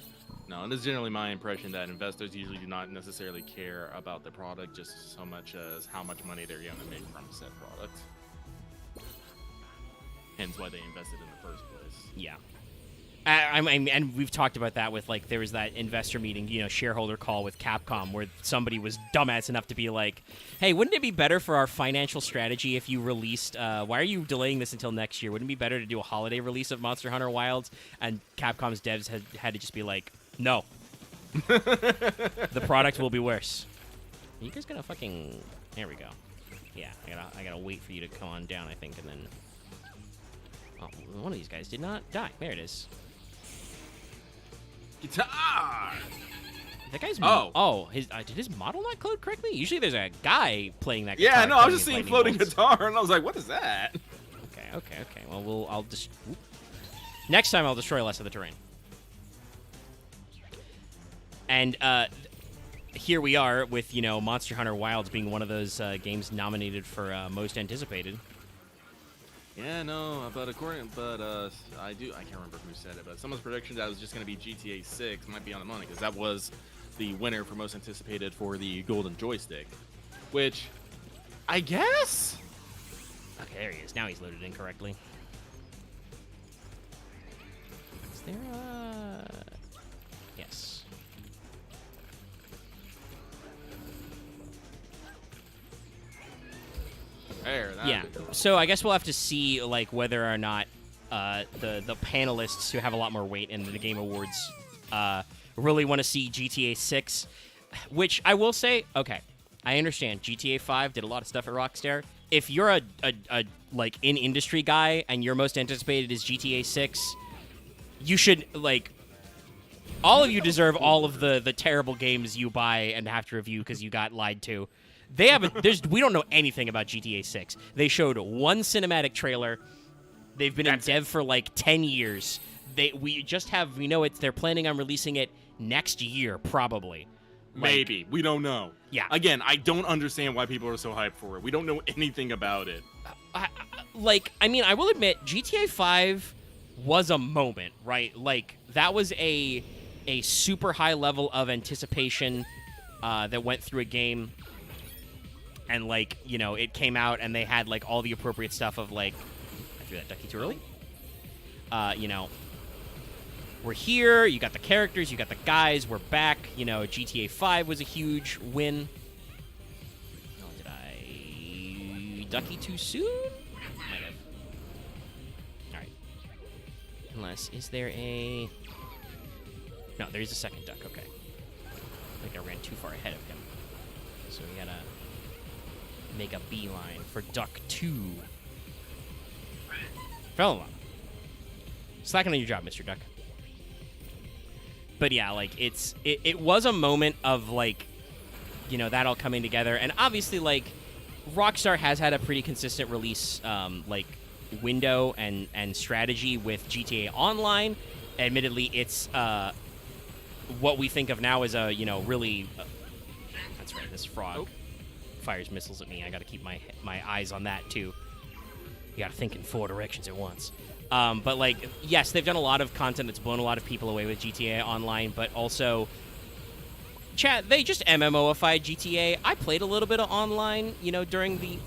No, and it's generally my impression that investors usually do not necessarily care about the product just so much as how much money they're going to make from said product. Hence why they invested in the first place. Yeah. I mean, and we've talked about that with, like, there was that investor meeting, shareholder call with Capcom where somebody was dumbass enough to be like, hey, wouldn't it be better for our financial strategy if you released, why are you delaying this until next year? Wouldn't it be better to do a holiday release of Monster Hunter Wilds? And Capcom's devs had to just be like, no. The product will be worse. Are you guys gonna fucking... There we go. Yeah, I gotta wait for you to come on down, I think, and then... Oh, one of these guys did not die. There it is. Guitar! That guy's his did his model not code correctly? Usually there's a guy playing that guitar. Yeah, no, I was just playing seeing his lightning floating bolts. guitar, and I was like, what is that? Okay. Well, I'll just next time I'll destroy less of the terrain. And here we are with Monster Hunter Wilds being one of those games nominated for most anticipated. Yeah, no, but I can't remember who said it, but someone's prediction that it was just going to be GTA 6 might be on the money, because that was the winner for most anticipated for the Golden Joystick, which, I guess? Okay, there he is. Now he's loaded incorrectly. Is there Yes. There, Yeah. So I guess we'll have to see whether or not the panelists who have a lot more weight in the Game Awards really want to see GTA 6, which I will say, okay, I understand GTA 5 did a lot of stuff at Rockstar. If you're a in industry guy and your most anticipated is GTA 6, you should all of you deserve all of the terrible games you buy and have to review because you got lied to. They haven't. We don't know anything about GTA 6. They showed one cinematic trailer. They've been in dev for 10 years. We know they're planning on releasing it next year, probably. Maybe. We don't know. Yeah. Again, I don't understand why people are so hyped for it. We don't know anything about it. I will admit, GTA 5 was a moment, right? That was a super high level of anticipation that went through a game. And, it came out and they had, all the appropriate stuff of, I threw that ducky too early. we're here. You got the characters. You got the guys. We're back. You know, GTA 5 was a huge win. Oh, did I ducky too soon? Might have. All right. Unless, is there a... No, there is a second duck. Okay. I think I ran too far ahead of him. So we gotta make a beeline for duck 2. Fell in love. Slacking on your job, Mr. Duck. But yeah, like, it was a moment of, like, you know, that all coming together. And obviously, like, Rockstar has had a pretty consistent release, like, window and strategy with GTA Online. Admittedly, it's what we think of now as a, you know, really... that's right, this frog fires missiles at me. I gotta keep my eyes on that, too. You gotta think in 4 directions at once. But, like, yes, they've done a lot of content that's blown a lot of people away with GTA Online, but also, chat, they just MMOified GTA. I played a little bit of online, you know, during the...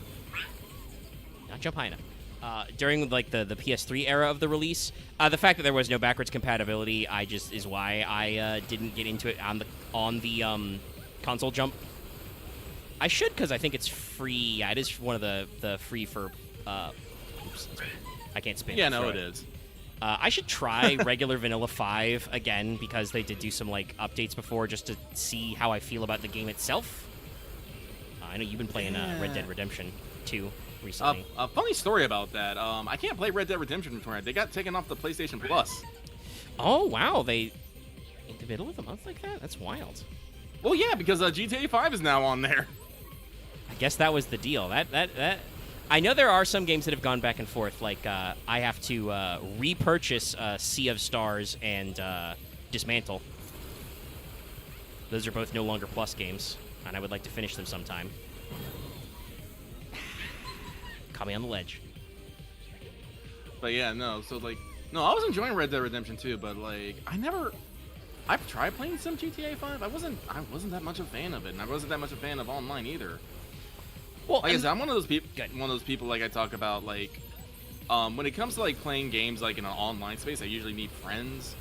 Not jump high enough. During, like, the PS3 era of the release. The fact that there was no backwards compatibility, is why I didn't get into it on the console jump. I should, because I think it's free. Yeah, it is one of the free for... oops, I can't spin. Yeah, no, it is. I should try regular Vanilla 5 again, because they did do some, like, updates before, just to see how I feel about the game itself. I know you've been playing Red Dead Redemption 2 recently. A funny story about that. I can't play Red Dead Redemption anymore. They got taken off the PlayStation Plus. Oh, wow. They... In the middle of the month like that? That's wild. Well, yeah, because GTA 5 is now on there. I guess that was the deal. That I know there are some games that have gone back and forth. Like, I have to repurchase Sea of Stars and Dismantle. Those are both no longer Plus games, and I would like to finish them sometime. Caught me on the ledge. But yeah, no, so, like, no, I was enjoying Red Dead Redemption 2, but, like, I've tried playing some GTA 5. I wasn't that much a fan of it, and I wasn't that much a fan of online either. Well, like I said, I'm one of those people, like, I talk about, like, when it comes to, like, playing games, like, in an online space, I usually need friends.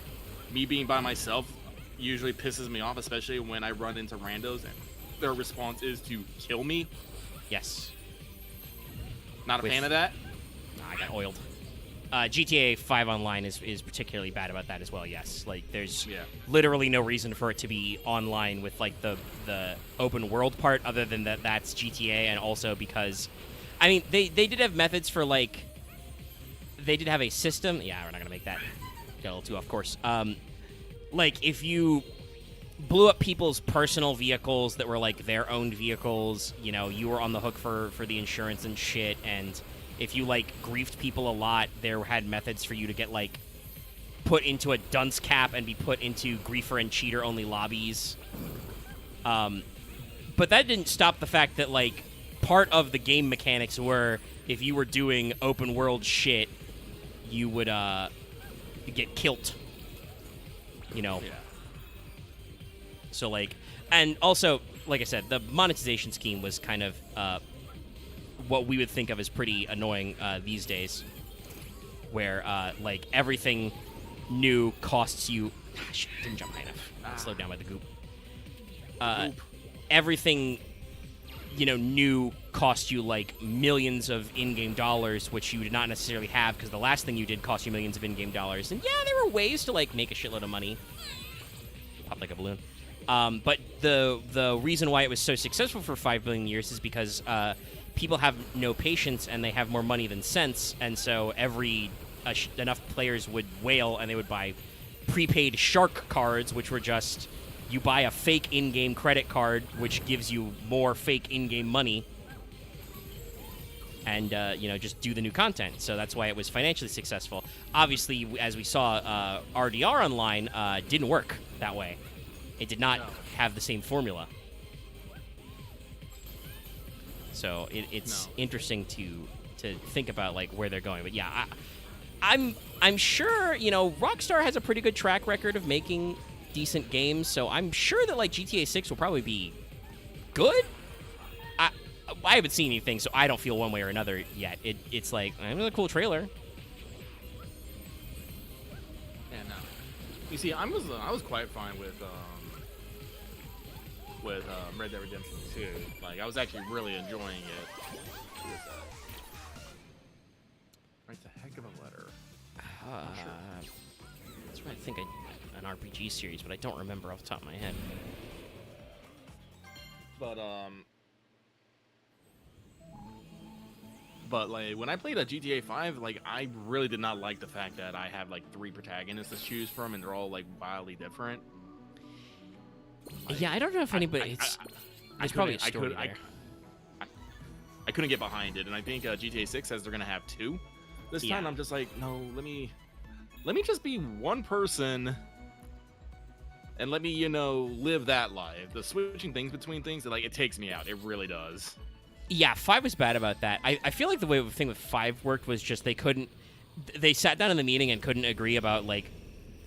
Me being by myself usually pisses me off, especially when I run into randos and their response is to kill me. Yes. Not a fan of that. I got oiled. GTA 5 Online is particularly bad about that as well, yes. Like, there's literally no reason for it to be online with, like, the open world part, other than that's GTA, and also because... I mean, they did have methods for, like... They did have a system... Yeah, we're not gonna make that get a little too off course. Like, if you blew up people's personal vehicles that were, like, their owned vehicles, you know, you were on the hook for the insurance and shit, and... If you, like, griefed people a lot, there had methods for you to get, like, put into a dunce cap and be put into griefer and cheater-only lobbies. But that didn't stop the fact that, like, part of the game mechanics were if you were doing open-world shit, you would get killed. You know? Yeah. So, like... And also, like I said, the monetization scheme was kind of... what we would think of as pretty annoying these days, where like everything new costs you. Shit, didn't jump high enough. Slowed down by the goop. Everything, you know, new cost you like millions of in-game dollars, which you did not necessarily have because the last thing you did cost you millions of in-game dollars. And yeah, there were ways to like make a shitload of money. Pop like a balloon. But the reason why it was so successful for 5 billion years is because people have no patience and they have more money than sense, and so enough players would whale and they would buy prepaid shark cards, which were just you buy a fake in-game credit card, which gives you more fake in-game money, and you know, just do the new content. So that's why it was financially successful. Obviously, as we saw, RDR Online didn't work that way. It did not have the same formula. So it's interesting to think about like where they're going. But yeah, I'm sure, you know, Rockstar has a pretty good track record of making decent games. So I'm sure that like GTA 6 will probably be good. I haven't seen anything, so I don't feel one way or another yet. It's like, I mean, a cool trailer. Yeah, no. You see, I was quite fine with Red Dead Redemption 2. Like, I was actually really enjoying it. Who is that? Writes a heck of a letter. Sure. That's what I think an RPG series, but I don't remember off the top of my head. But like when I played a GTA 5, like I really did not like the fact that I have like 3 protagonists to choose from, and they're all like wildly different. Like, yeah, I don't know if anybody. There's probably a story there. I couldn't get behind it, and I think GTA 6 says they're gonna have 2 this time. I'm just like, no, let me just be one person, and let me, you know, live that life. The switching things between things, like it takes me out. It really does. Yeah, 5 was bad about that. I feel like the thing with 5 worked was just they sat down in the meeting and couldn't agree about, like,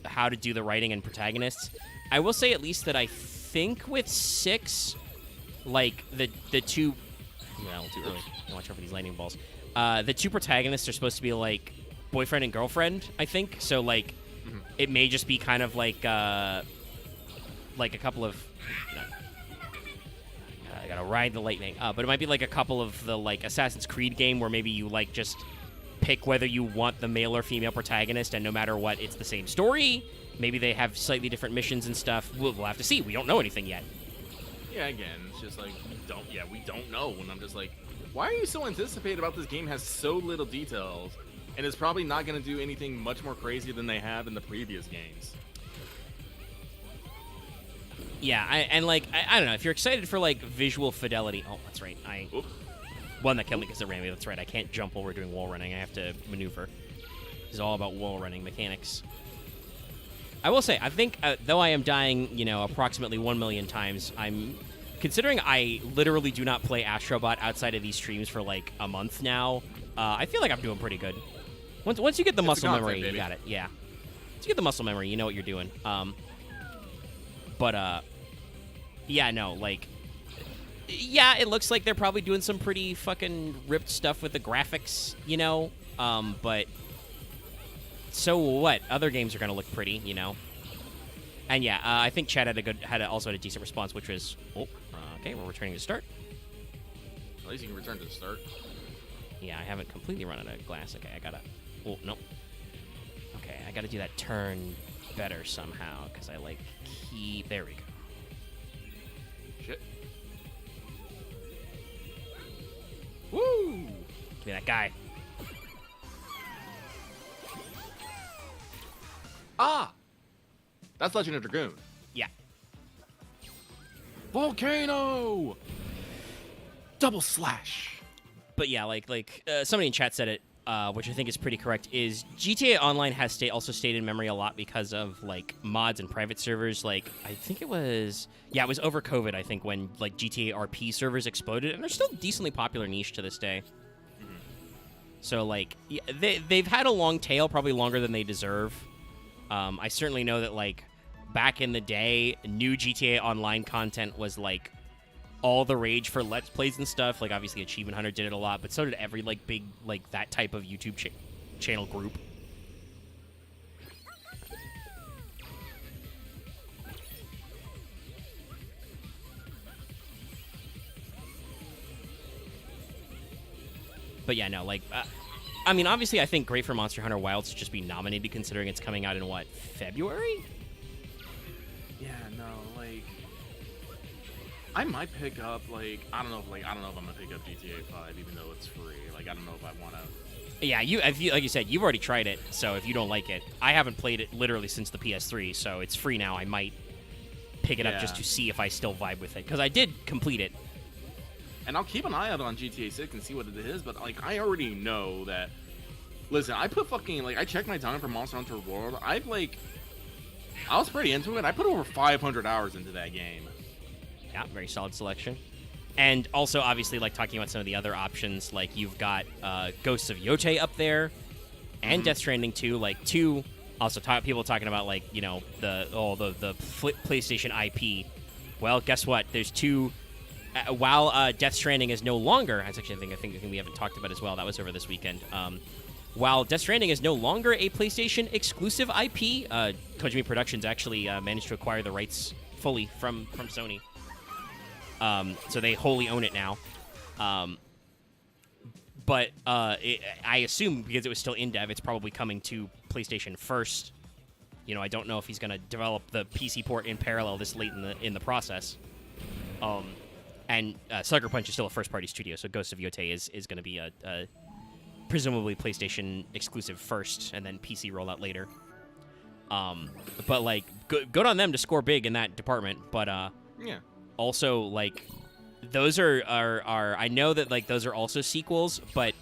how to do the writing and protagonists. I will say at least that I think with 6, like, the two... Well, too early. Watch out for these lightning balls. The 2 protagonists are supposed to be, like, boyfriend and girlfriend, I think. So, like, it may just be kind of like a couple of... I gotta ride the lightning. But it might be like a couple of the like Assassin's Creed game where maybe you like just pick whether you want the male or female protagonist, and no matter what, it's the same story. Maybe they have slightly different missions and stuff. We'll have to see. We don't know anything yet. Yeah, again, it's just like we don't know. And I'm just like, why are you so anticipated about this game? Has so little details, and it's probably not gonna do anything much more crazy than they have in the previous games. Yeah, I don't know. If you're excited for, like, visual fidelity... Oh, that's right. One that killed me because it ran me. That's right. I can't jump while we're doing wall running. I have to maneuver. It's all about wall running mechanics. I will say, I think, though I am dying, you know, approximately 1 million times, considering I literally do not play Astrobot outside of these streams for, like, a month now, I feel like I'm doing pretty good. Once you get the muscle memory, you got it. Yeah. Once you get the muscle memory, you know what you're doing. But, yeah, no, like, yeah, it looks like they're probably doing some pretty fucking ripped stuff with the graphics, you know, but so what? Other games are going to look pretty, you know? And yeah, I think Chad also had a decent response, which was, okay, we're returning to start. At least you can return to the start. Yeah, I haven't completely run out of glass. Okay, I gotta, nope. Okay, I gotta do that turn better somehow, because I like there we go. Shit. Woo! Give me that guy. Ah! That's Legend of Dragoon. Yeah. Volcano! Double slash. But yeah, like somebody in chat said it, which I think is pretty correct, is GTA Online has also stayed in memory a lot because of, like, mods and private servers. Like, I think it was over COVID, I think, when, like, GTA RP servers exploded, and they're still a decently popular niche to this day. Mm-hmm. So, like, yeah, they've had a long tail, probably longer than they deserve. I certainly know that, like, back in the day, new GTA Online content was, like, all the rage for Let's Plays and stuff. Like, obviously, Achievement Hunter did it a lot, but so did every, like, big, like, that type of YouTube channel group. But yeah, no, like, I mean, obviously, I think great for Monster Hunter Wilds to just be nominated, considering it's coming out in, what, February? Yeah, no, like, I might pick up, like, I don't know if I'm gonna pick up GTA 5, even though it's free. Like, I don't know if I want to. Yeah, like you said, you've already tried it, so if you don't like it, I haven't played it literally since the PS3, so it's free now. I might pick it up just to see if I still vibe with it, because I did complete it. And I'll keep an eye out on GTA 6 and see what it is, but, like, I already know that. Listen, I put fucking, like, I checked my time for Monster Hunter World. I was pretty into it. I put over 500 hours into that game. Yeah, very solid selection. And also, obviously, like, talking about some of the other options, like, you've got Ghosts of Yote up there, and Death Stranding 2, like, 2. Also, people talking about, like, you know, the PlayStation IP. Well, guess what? There's 2. While Death Stranding is no longer, that's actually a thing we haven't talked about as well. That was over this weekend. while Death Stranding is no longer a PlayStation exclusive IP, Kojima Productions actually managed to acquire the rights fully from Sony. So they wholly own it now. But I assume because it was still in dev, it's probably coming to PlayStation first. You know, I don't know if he's going to develop the PC port in parallel this late in the process. And Sucker Punch is still a first-party studio, so Ghost of Yotei is going to be a presumably PlayStation exclusive first, and then PC rollout later. But like, good on them to score big in that department. But Yeah. also like, those are I know that like those are also sequels, but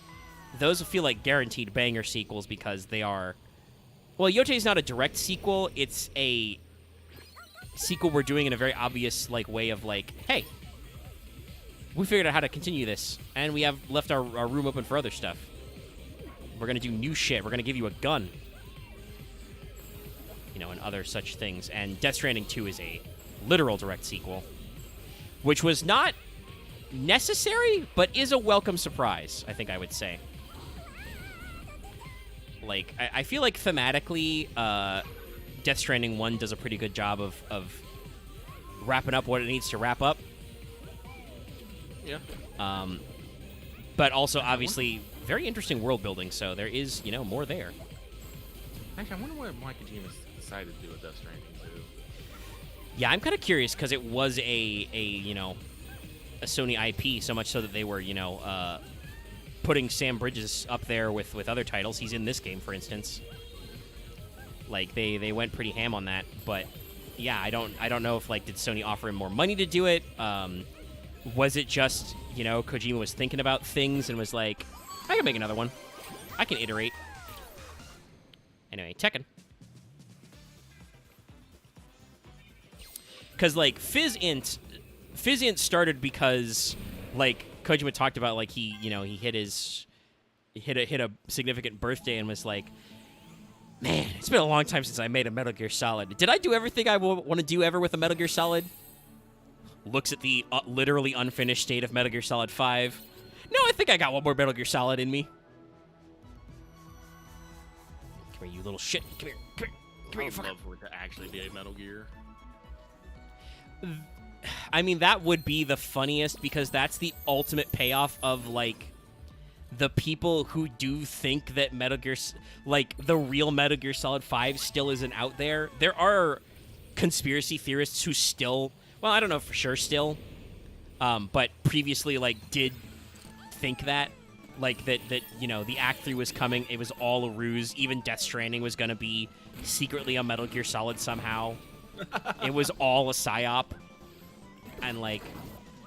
those feel like guaranteed banger sequels because they are. Well, Yotei is not a direct sequel; it's a sequel we're doing in a very obvious like way of like, hey, we figured out how to continue this, and we have left our room open for other stuff. We're gonna do new shit. We're gonna give you a gun, you know, and other such things. And Death Stranding 2 is a literal direct sequel, which was not necessary, but is a welcome surprise, I think I would say. Like, I feel like thematically, Death Stranding 1 does a pretty good job of wrapping up what it needs to wrap up. Yeah. But also, obviously, very interesting world building, so there is, you know, more there. Actually, I wonder what Mike Kojima decided to do with Death Stranding 2. Yeah, I'm kind of curious, because it was you know, a Sony IP, so much so that they were, you know, putting Sam Bridges up there with other titles. He's in this game, for instance. Like, they went pretty ham on that, but yeah, I don't know if, like, did Sony offer him more money to do it? Was it just, you know, Kojima was thinking about things and was like, I can make another one. I can iterate. Anyway, Tekken. Because, like, Fizz-Int started because, like, Kojima talked about, like, he hit a significant birthday and was like, man, it's been a long time since I made a Metal Gear Solid. Did I do everything I want to do ever with a Metal Gear Solid? Looks at the literally unfinished state of Metal Gear Solid 5. No, I think I got one more Metal Gear Solid in me. Come here, you little shit. Come here. Come here, you I'd fucker. love for it to actually be a Metal Gear. I mean, that would be the funniest because that's the ultimate payoff of, like, the people who do think that Metal Gear, like, the real Metal Gear Solid 5 still isn't out there. There are conspiracy theorists who still, well, I don't know for sure still, but previously, like, did think that. Like, that you know, the Act 3 was coming, it was all a ruse. Even Death Stranding was going to be secretly a Metal Gear Solid somehow. It was all a psyop. And, like,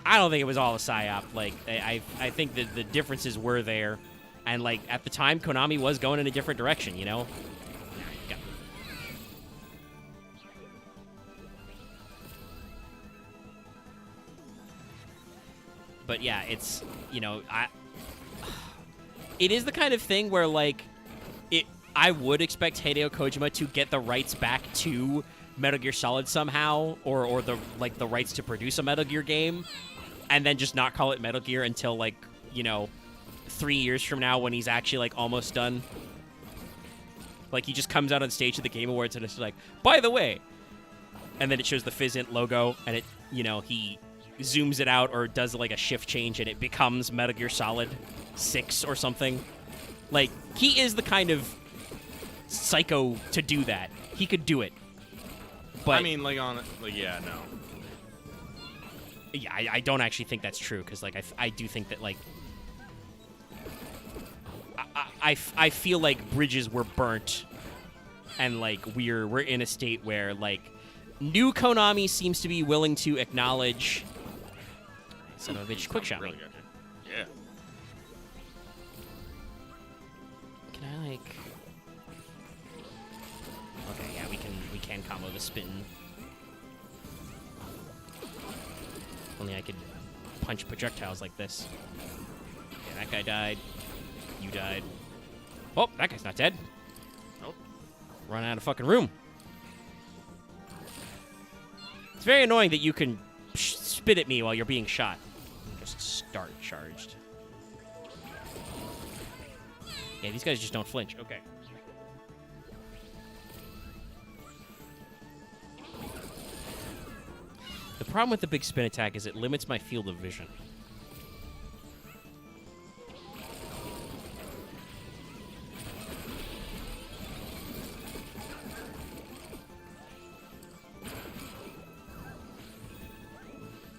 I don't think it was all a psyop. Like, I think that the differences were there. And, like, at the time, Konami was going in a different direction, you know? Go. But, yeah, it's, you know, it is the kind of thing where, like, I would expect Hideo Kojima to get the rights back to Metal Gear Solid somehow, or the rights to produce a Metal Gear game, and then just not call it Metal Gear until, like, you know, 3 years from now when he's actually, like, almost done. Like, he just comes out on stage at the Game Awards and it's like, by the way, and then it shows the Fizz-Int logo, and it, you know, he zooms it out or does, like, a shift change and it becomes Metal Gear Solid 6 or something. Like, he is the kind of psycho to do that. He could do it. But I mean, like, yeah, no. Yeah, I don't actually think that's true, because, like, I do think that, like, I feel like bridges were burnt, and, like, we're in a state where, like, new Konami seems to be willing to acknowledge. Son of a bitch, quick shot me. Really good. Yeah. Can I, like? Okay, yeah, we can combo the spin. Only I could punch projectiles like this. Okay, that guy died. You died. Oh, that guy's not dead. Nope. Run out of fucking room. It's very annoying that you can spit at me while you're being shot. Just start charged. Yeah, these guys just don't flinch. Okay. The problem with the big spin attack is it limits my field of vision.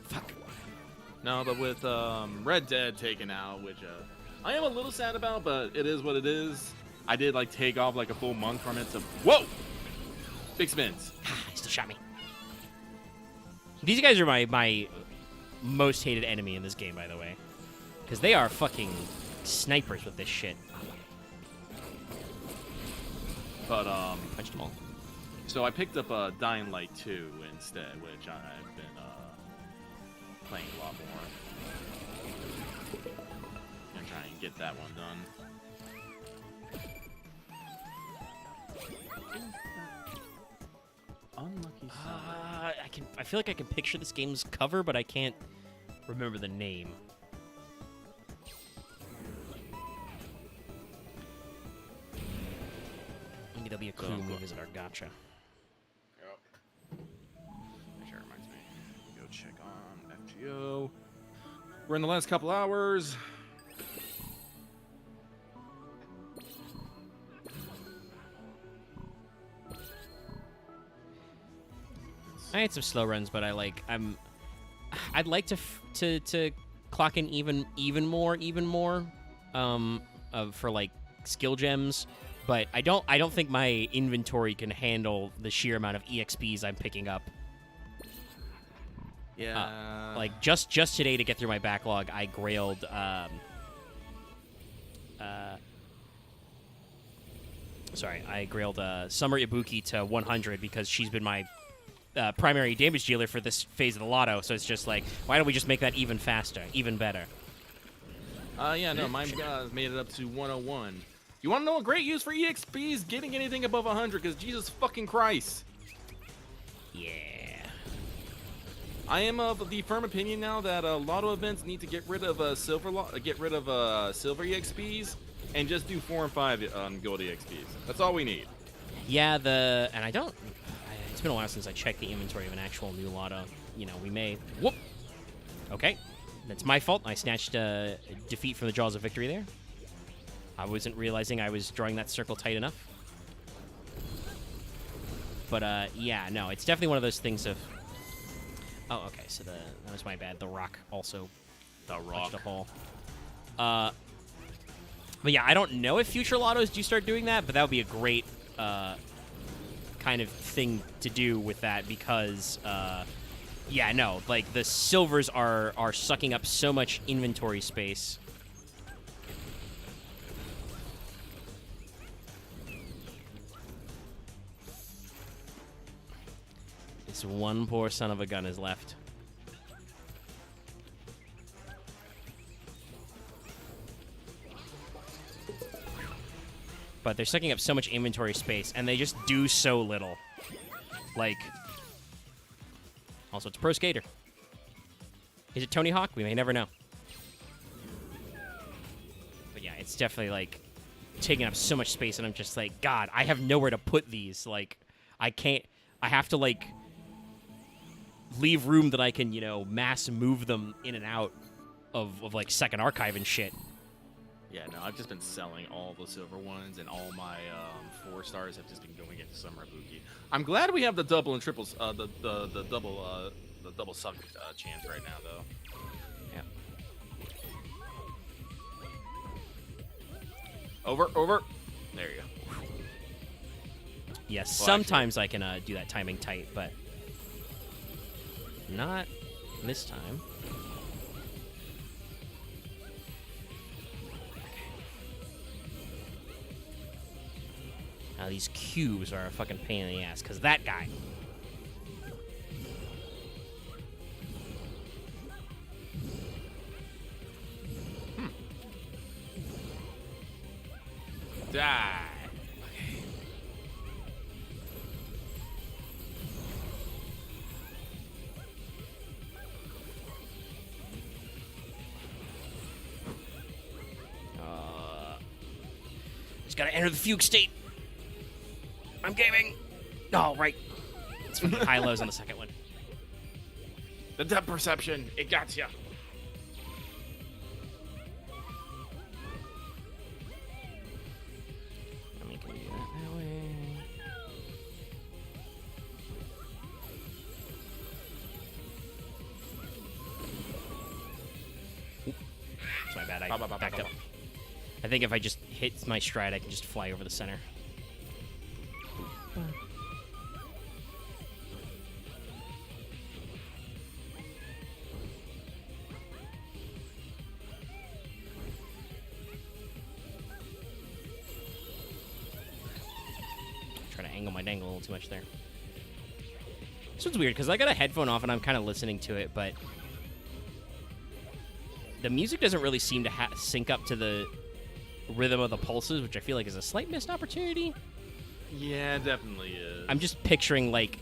Fuck. No, but with Red Dead taken out, which I am a little sad about, but it is what it is. I did like take off like a full month from it to whoa, big spins. He still shot me. These guys are my most hated enemy in this game, by the way, because they are fucking snipers with this shit. But Punched them all. so I picked up Dying Light 2 instead, which I've been playing a lot more. I'm trying to get that one done. Unlucky son. I feel like I can picture this game's cover, but I can't remember the name. Maybe there'll be a crew when we visit our gacha. Yep. Actually, that reminds me. Go check on FGO. We're in the last couple hours. I had some slow runs, but I'd like to clock in even more for like skill gems, but I don't think my inventory can handle the sheer amount of EXPs I'm picking up. Yeah. Like just today to get through my backlog, I grailed Summer Ibuki to 100 because she's been my primary damage dealer for this phase of the lotto, so it's just like, why don't we just make that even faster, even better? Yeah, no, mine made it up to 101. You want to know a great use for EXPs? Getting anything above 100, because Jesus fucking Christ. Yeah. I am of the firm opinion now that lotto events need to get rid of silver EXPs and just do 4 and 5 gold EXPs. That's all we need. Yeah, it's been a while since I checked the inventory of an actual new lotto. You know, we may... Whoop! Okay. That's my fault. I snatched a defeat from the jaws of victory there. I wasn't realizing I was drawing that circle tight enough. But, yeah, no, it's definitely one of those things of... Oh, okay, so that was my bad. The rock also punched a hole. But, yeah, I don't know if future lottos do start doing that, but that would be a great... kind of thing to do with that because yeah, no, like the silvers are sucking up so much inventory space. This one poor son of a gun is left. But they're sucking up so much inventory space, and they just do so little. Like, also, it's a pro skater. Is it Tony Hawk? We may never know. But yeah, it's definitely, like, taking up so much space, and I'm just like, God, I have nowhere to put these. Like, I have to, like, leave room that I can, you know, mass move them in and out of like, second archive and shit. Yeah, no, I've just been selling all the silver ones, and all my 4 stars have just been going into Summer Ibuki. I'm glad we have the double and triples, the double suck chance right now, though. Yeah. Over. There you go. Yes, Well, sometimes I can do that timing tight, but not this time. Now these cubes are a fucking pain in the ass, because that guy. Die. Just gotta enter the fugue state. I'm gaming. Oh, right. It's fucking high lows on the second one. The depth perception, it got ya. Let me do that way. Oop. That's my bad. I backed up. I think if I just hit my stride, I can just fly over the center. Trying to angle my dangle a little too much there. This one's weird because I got a headphone off and I'm kind of listening to it, but the music doesn't really seem to sync up to the rhythm of the pulses, which I feel like is a slight missed opportunity. Yeah, it definitely is. I'm just picturing, like,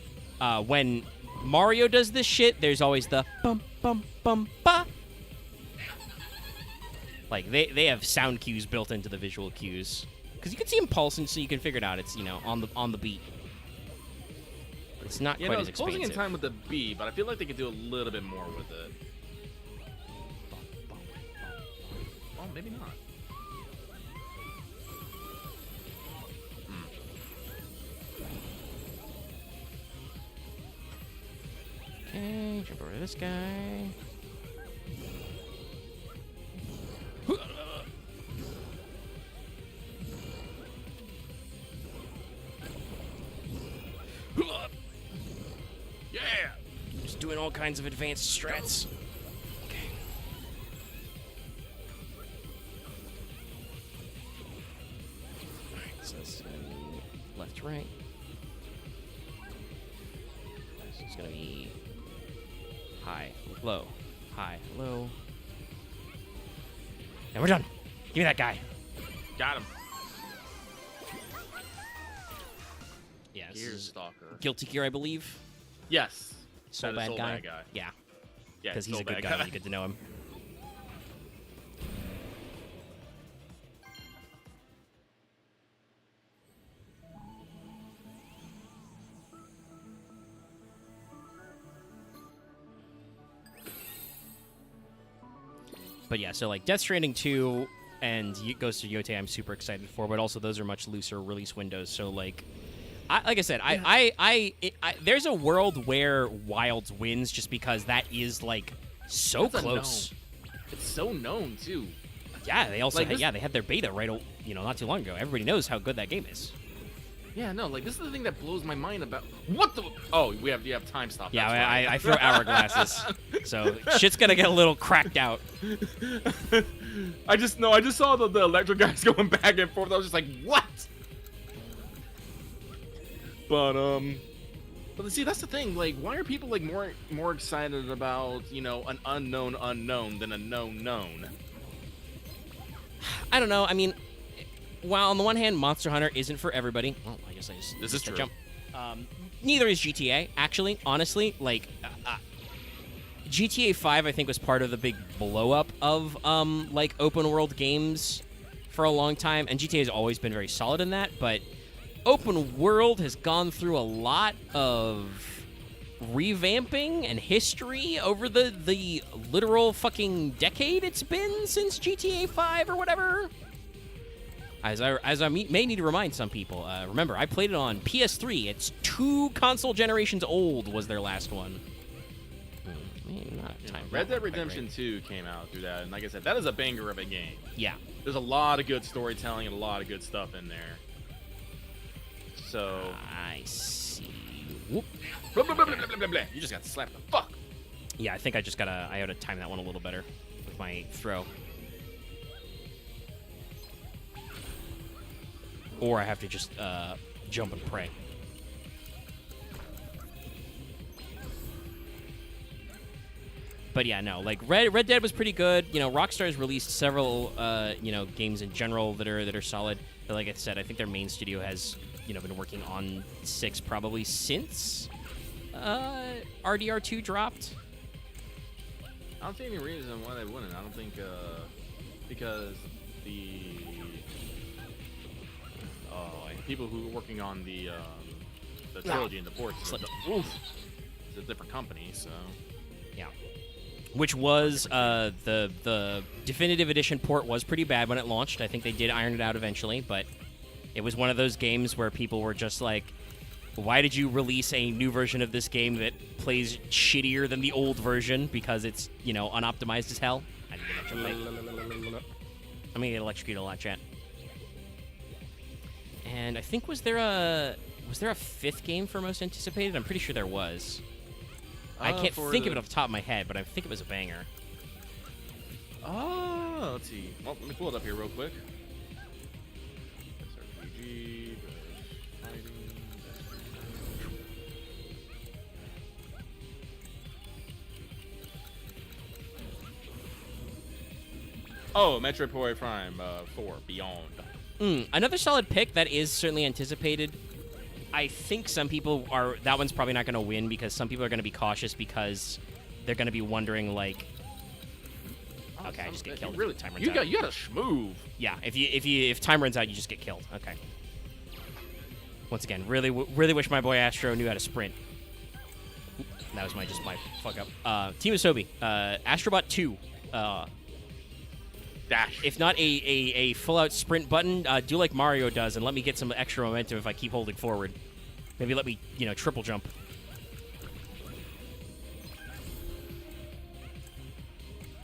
when Mario does this shit, there's always the bum, bum, bum, ba. Like, they have sound cues built into the visual cues. Because you can see them pulsing, so you can figure it out. It's, you know, on the beat. It's not quite as it's pulsing expansive. in time with the beat, but I feel like they could do a little bit more with it. Oh, maybe not. Okay, jump over to this guy. Yeah! Just doing all kinds of advanced strats. Okay. Alright, so this is gonna be left to right. This is gonna be high, low, high, low. And we're done. Give me that guy. Got him. Yeah, this Gear is Stalker. Guilty Gear, I believe. Yes. Soul That is bad Soul guy. Bad Guy. Yeah, Yeah, because he's Soul a good Bad guy. It'd be good to know him. But yeah, so like Death Stranding 2 and Ghost of Yotei I'm super excited for, but also those are much looser release windows. So like, like I said, there's a world where Wilds wins just because that is like so That's close. It's so known too. Yeah, they also Like this- they had their beta right, not too long ago. Everybody knows how good that game is. Yeah, no, like this is the thing that blows my mind about what the. Oh, you have time stop. Yeah, that's right. I throw hourglasses, so shit's gonna get a little cracked out. I just saw the electric guys going back and forth. I was just like, what? But see, that's the thing. Like, why are people like more excited about an unknown than a known? I don't know. I mean, while on the one hand, Monster Hunter isn't for everybody. Well, I guess I just This is missed that true. jump. Neither is GTA. Actually, honestly, like GTA 5, I think was part of the big blow up of like open world games for a long time, and GTA has always been very solid in that. But open world has gone through a lot of revamping and history over the literal fucking decade it's been since GTA 5 or whatever. As I may need to remind some people, remember, I played it on PS3. It's 2 console generations old was their last one. Red Dead Redemption 2 came out through that, and like I said, that is a banger of a game. Yeah. There's a lot of good storytelling and a lot of good stuff in there. So I see. Whoop. blah, blah, blah, blah, blah, blah, blah. You just got slapped the fuck. Yeah, I think I ought to time that one a little better with my throw. Or I have to just jump and pray. But yeah, no, like Red Dead was pretty good. Rockstar's released several games in general that are solid. But like I said, I think their main studio has been working on 6 probably since RDR2 dropped. I don't see any reason why they wouldn't. I don't think because people who were working on the trilogy and the ports. Oof. It's a different company, so. Yeah. Which was the definitive edition port was pretty bad when it launched. I think they did iron it out eventually, but it was one of those games where people were just like, why did you release a new version of this game that plays shittier than the old version because it's, unoptimized as hell? I didn't get electrocuted. I'm gonna get electrocuted a lot, chat. And I think was there a fifth game for most anticipated? I'm pretty sure there was. I can't think of it off the top of my head, but I think it was a banger. Oh, let's see. Well, let me pull it up here real quick. SRPG, oh, Metroid Prime 4 Beyond. Another solid pick that is certainly anticipated. I think some people are... That one's probably not going to win because some people are going to be cautious because they're going to be wondering, like... Okay, I just get killed. Really, time runs out. You got a schmoove. Yeah, if time runs out, you just get killed. Okay. Once again, really wish my boy Astro knew how to sprint. That was my fuck up. Team Asobi, Astrobot 2. Dash. If not a full-out sprint button, do like Mario does and let me get some extra momentum if I keep holding forward. Maybe let me, triple jump.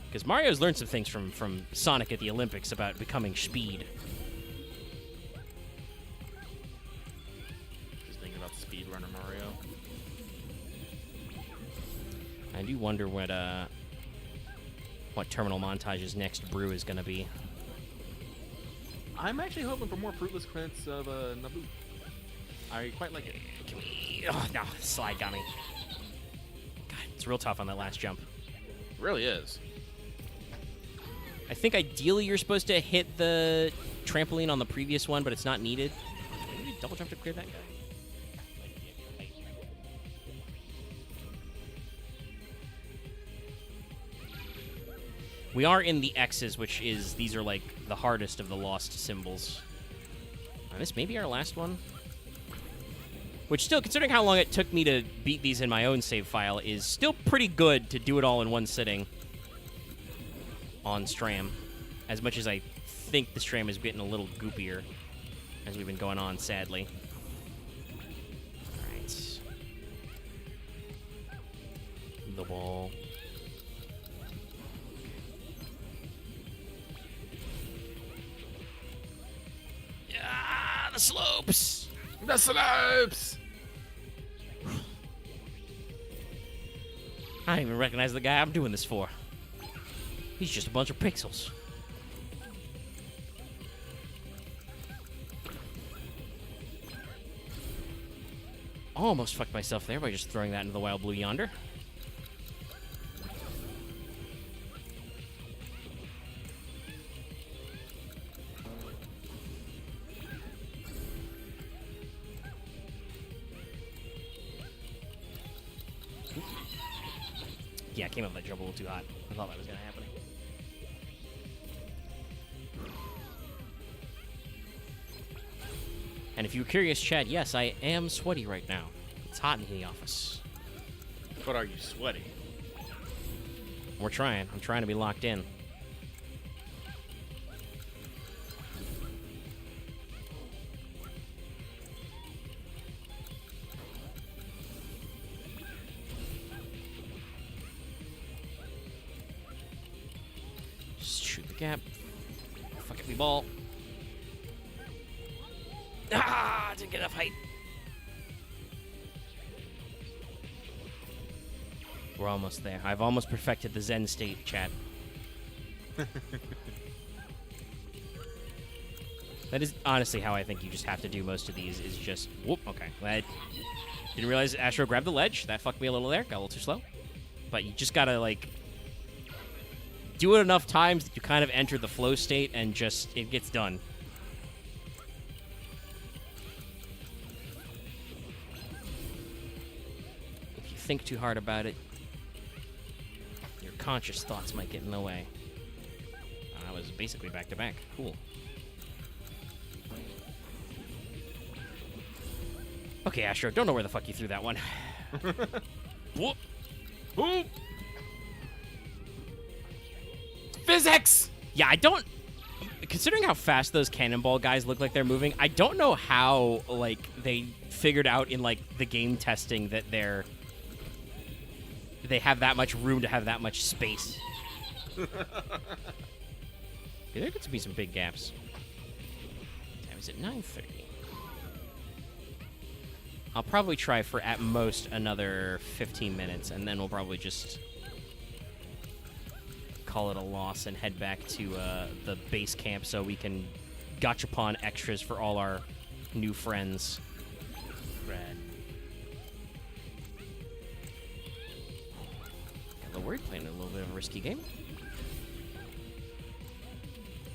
Because Mario's learned some things from Sonic at the Olympics about becoming speed. Just thinking about speedrunner Mario. I do wonder what Terminal Montage's next brew is going to be. I'm actually hoping for more fruitless clips of Naboo. I quite like it. Can we... Oh, no, the slide got me. God, it's real tough on that last jump. It really is. I think ideally you're supposed to hit the trampoline on the previous one, but it's not needed. Maybe double jump to clear that guy. We are in the X's, which is, these are like the hardest of the lost symbols. This may be our last one. Which still, considering how long it took me to beat these in my own save file, is still pretty good to do it all in one sitting on Stram. As much as I think the Stram is getting a little goopier as we've been going on, sadly. Alright. The ball. The slopes! The slopes! I don't even recognize the guy I'm doing this for. He's just a bunch of pixels. Almost fucked myself there by just throwing that into the wild blue yonder. Yeah, I came up with that jump a little too hot. I thought that was going to happen. And if you were curious, Chad, yes, I am sweaty right now. It's hot in the office. But are you sweaty? We're trying. I'm trying to be locked in. Gap. Fuck it, we ball. Ah, didn't get enough height. We're almost there. I've almost perfected the Zen state, chat. That is honestly how I think you just have to do most of these, is just... Whoop, okay. I didn't realize Astro grabbed the ledge. That fucked me a little there. Got a little too slow. But you just gotta, like... do it enough times that you kind of enter the flow state and just, it gets done. If you think too hard about it, your conscious thoughts might get in the way. I was basically back to back. Cool. Okay, Astro, don't know where the fuck you threw that one. Whoop. Whoop. Physics! Yeah, I don't... Considering how fast those cannonball guys look like they're moving, I don't know how, like, they figured out in, like, the game testing that they have that much room to have that much space. Yeah, there could be some big gaps. Time is at 9:30. I'll probably try for, at most, another 15 minutes, and then we'll probably just call it a loss and head back to the base camp so we can gachapon extras for all our new friends. Rad. Got a little worried playing a little bit of a risky game.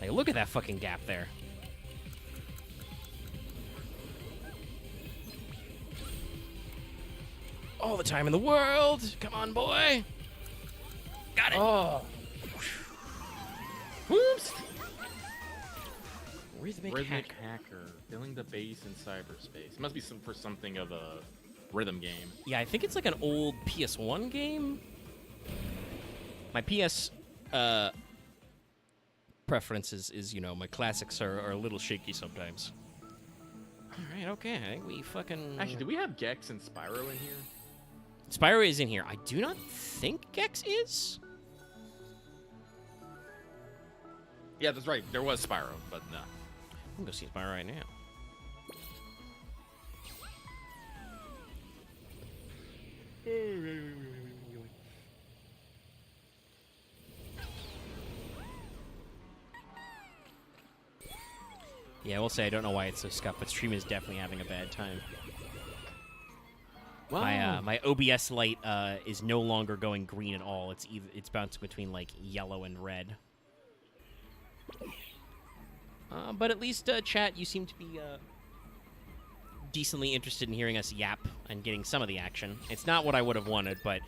Like, look at that fucking gap there. All the time in the world. Come on, boy. Got it. Oh. Whoops. Rhythmic hacker. Filling the base in cyberspace. It must be for something of a rhythm game. Yeah, I think it's like an old PS1 game. My PS preferences is, you know, my classics are a little shaky sometimes. All right, okay. I think we fucking... Actually, do we have Gex and Spyro in here? Spyro is in here. I do not think Gex is. Yeah, that's right. There was Spyro, but no. I'm gonna see Spyro right now. Yeah, I will say I don't know why it's so scuffed, but stream is definitely having a bad time. Wow. My OBS light is no longer going green at all. It's bouncing between like yellow and red. But at least chat, you seem to be decently interested in hearing us yap and getting some of the action. It's not what I would have wanted, but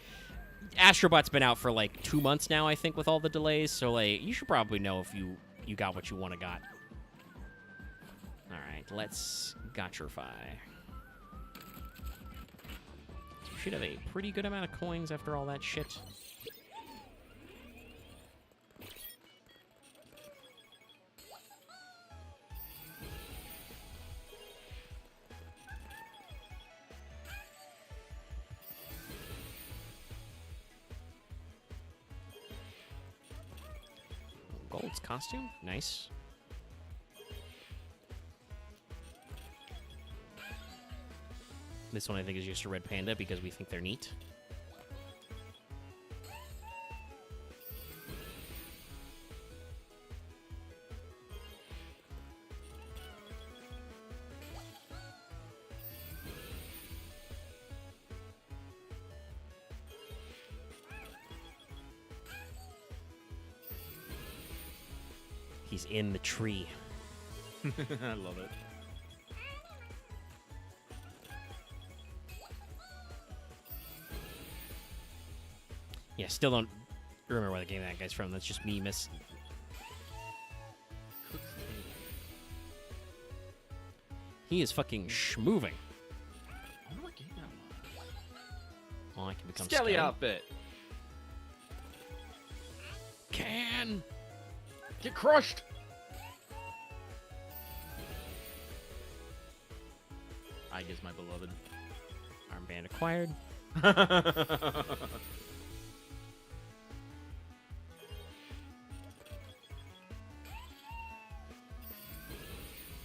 Astrobot's been out for like 2 months now, I think, with all the delays. So like, you should probably know if you got what you want to got. All right, let's gotcherify. We should have a pretty good amount of coins after all that shit. Gold's costume, nice. This one I think is just a red panda because we think they're neat. He's in the tree. I love it. Yeah, still don't remember where the game that guy's from. That's just me miss. He is fucking schmoving. I wonder what game that was. Oh, I can become Skelly Skelly. outfit. Can Get crushed. I guess my beloved. armband acquired.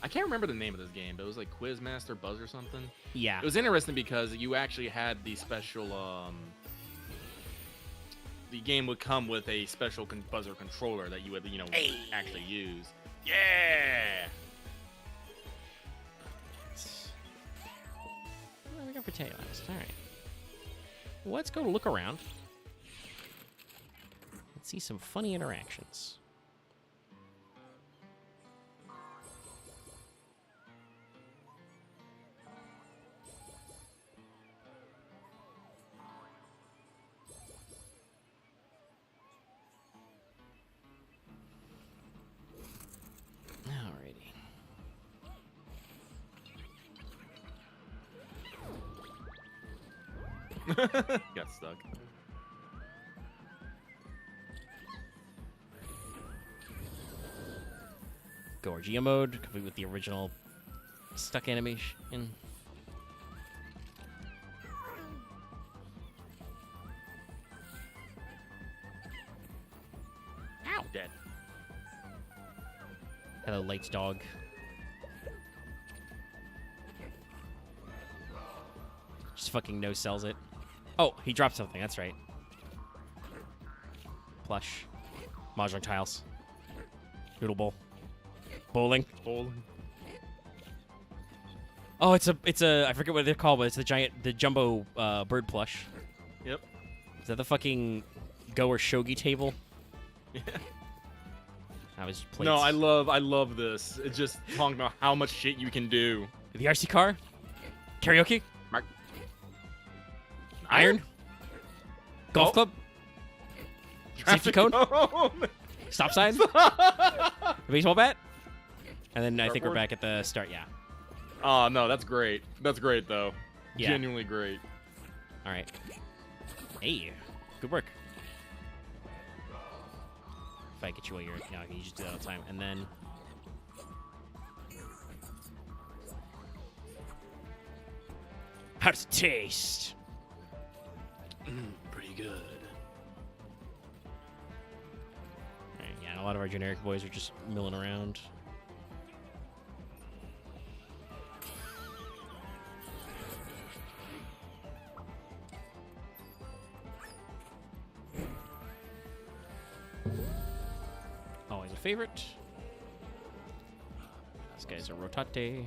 I can't remember the name of this game, but it was like Quizmaster Buzz or something. Yeah. It was interesting because you actually had the special, the game would come with a special buzzer controller that you would, actually use. Yeah! What do we got for tail eyes? All right. Let's go look around. Let's see some funny interactions. Alrighty. Got stuck. Gorgia mode, complete with the original stuck animation. Ow! Dead. Hello, Light's dog. Just fucking no-sells it. Oh, he dropped something, that's right. Plush. Mahjong tiles. Noodle bowl. Bowling. Bowling. Oh, it's a I forget what they're called, but it's the jumbo bird plush. Yep. Is that the fucking Go or Shogi table? Yeah. That was plates. No, I love this. It's just talking about how much shit you can do. The RC car? Karaoke? Mark. Iron? Golf club? Safety cone? Stop sign? A baseball bat? And then I think we're back at the start, yeah. Oh, no, that's great. That's great, though. Yeah. Genuinely great. All right. Hey, good work. If I get you while you're... No, you just do that all the time. And then... How does it taste? Pretty good. Right, yeah, a lot of our generic boys are just milling around. Always a favorite. This guy's a rotate.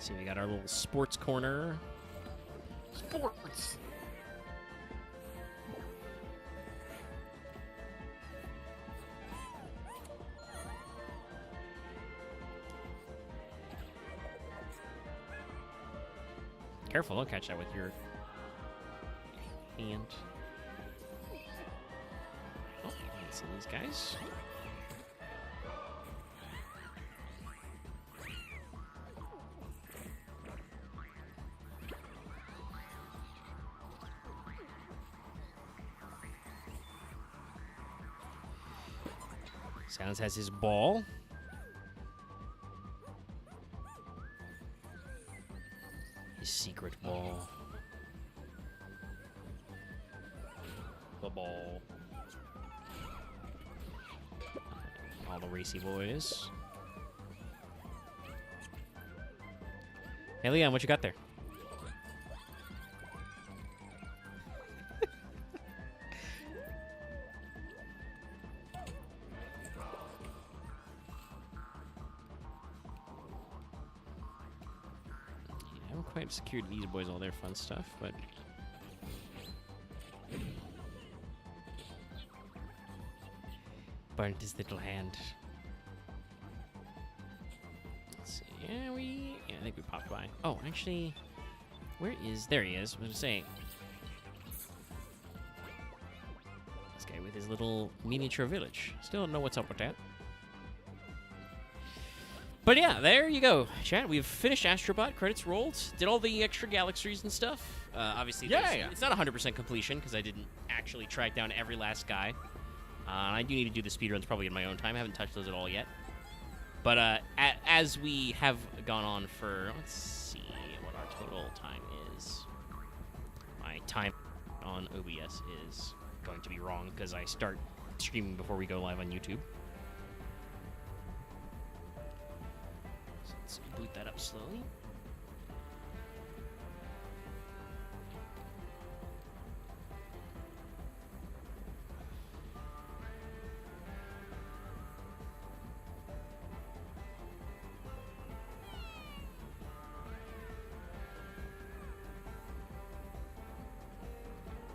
See, we got our little sports corner. Sports. Careful, don't catch that with your hand. Oh, you can see these guys. Sounds has his ball. His secret ball. The ball. All the racy boys. Hey, Leon, what you got there? I haven't quite secured these boys all their fun stuff, but... Burnt his little hand. Let's see. Yeah, I think we popped by. Oh, actually, where is... There he is. I was going to say. This guy with his little miniature village. Still don't know what's up with that. But yeah, there you go, chat. We've finished Astrobot. Credits rolled. Did all the extra galaxies and stuff. Obviously, it's not 100% completion because I didn't actually track down every last guy. I do need to do the speedruns probably in my own time. I haven't touched those at all yet. But as we have gone on for, let's see what our total time is. My time on OBS is going to be wrong because I start streaming before we go live on YouTube. So let's boot that up slowly.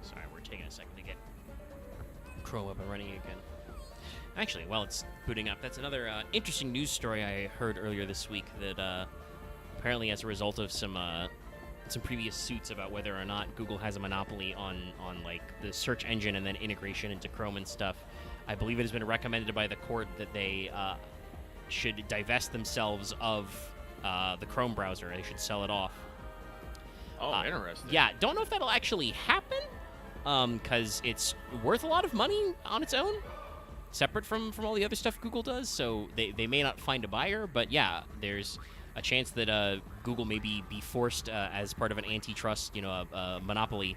Sorry, we're taking a second to get Chrome up and running again. Actually, while it's booting up, that's another interesting news story I heard earlier this week that apparently as a result of some previous suits about whether or not Google has a monopoly on like the search engine and then integration into Chrome and stuff, I believe it has been recommended by the court that they should divest themselves of the Chrome browser. They should sell it off. Oh, interesting. Yeah, don't know if that'll actually happen, because it's worth a lot of money on its own, separate from all the other stuff Google does, so they may not find a buyer, but yeah, there's a chance that Google may be forced, as part of an antitrust, a monopoly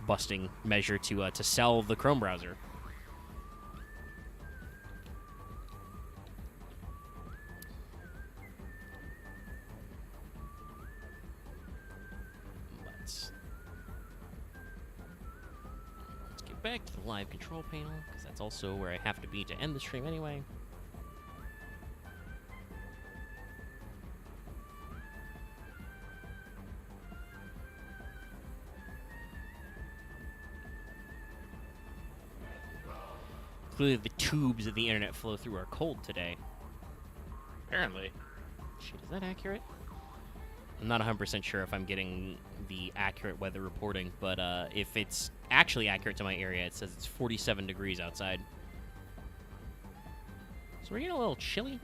busting measure to sell the Chrome browser. Let's get back to the live control panel, because that's also where I have to be to end the stream anyway. Clearly the tubes of the internet flow through are cold today. Apparently. Shit, is that accurate? I'm not 100% sure if I'm getting the accurate weather reporting, but if it's actually accurate to my area, it says it's 47 degrees outside. So we're getting a little chilly.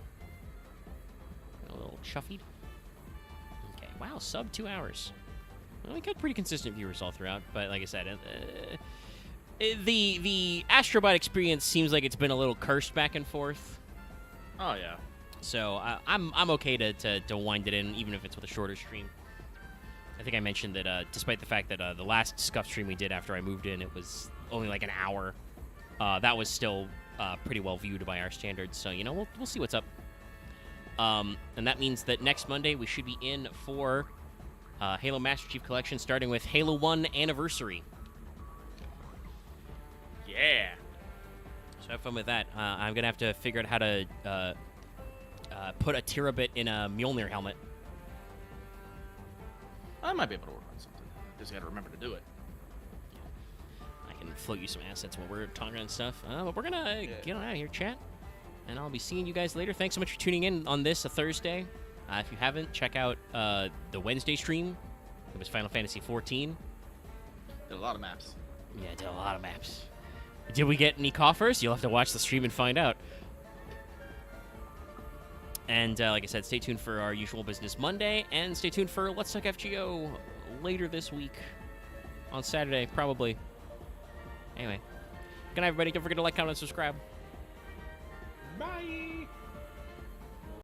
A little chuffied. Okay, wow, sub 2 hours. Well, we got pretty consistent viewers all throughout, but like I said, the Astrobot experience seems like it's been a little cursed back and forth. Oh, yeah. So I'm okay to wind it in, even if it's with a shorter stream. I think I mentioned that despite the fact that the last Scuff stream we did after I moved in, it was only like an hour. That was still pretty well viewed by our standards. So we'll see what's up. And that means that next Monday we should be in for Halo Master Chief Collection, starting with Halo 1 Anniversary. Yeah. So have fun with that. I'm gonna have to figure out how to put a terabit in a Mjolnir helmet. I might be able to work on something. Just gotta remember to do it. I can float you some assets while we're talking and stuff. But we're gonna get on out of here, chat. And I'll be seeing you guys later. Thanks so much for tuning in on this, a Thursday. If you haven't, check out the Wednesday stream. It was Final Fantasy XIV. Did a lot of maps. Yeah, did a lot of maps. Did we get any coffers? You'll have to watch the stream and find out. And like I said, stay tuned for our usual business Monday, and stay tuned for Let's Talk FGO later this week. On Saturday, probably. Anyway. Good night, everybody. Don't forget to like, comment, and subscribe. Bye!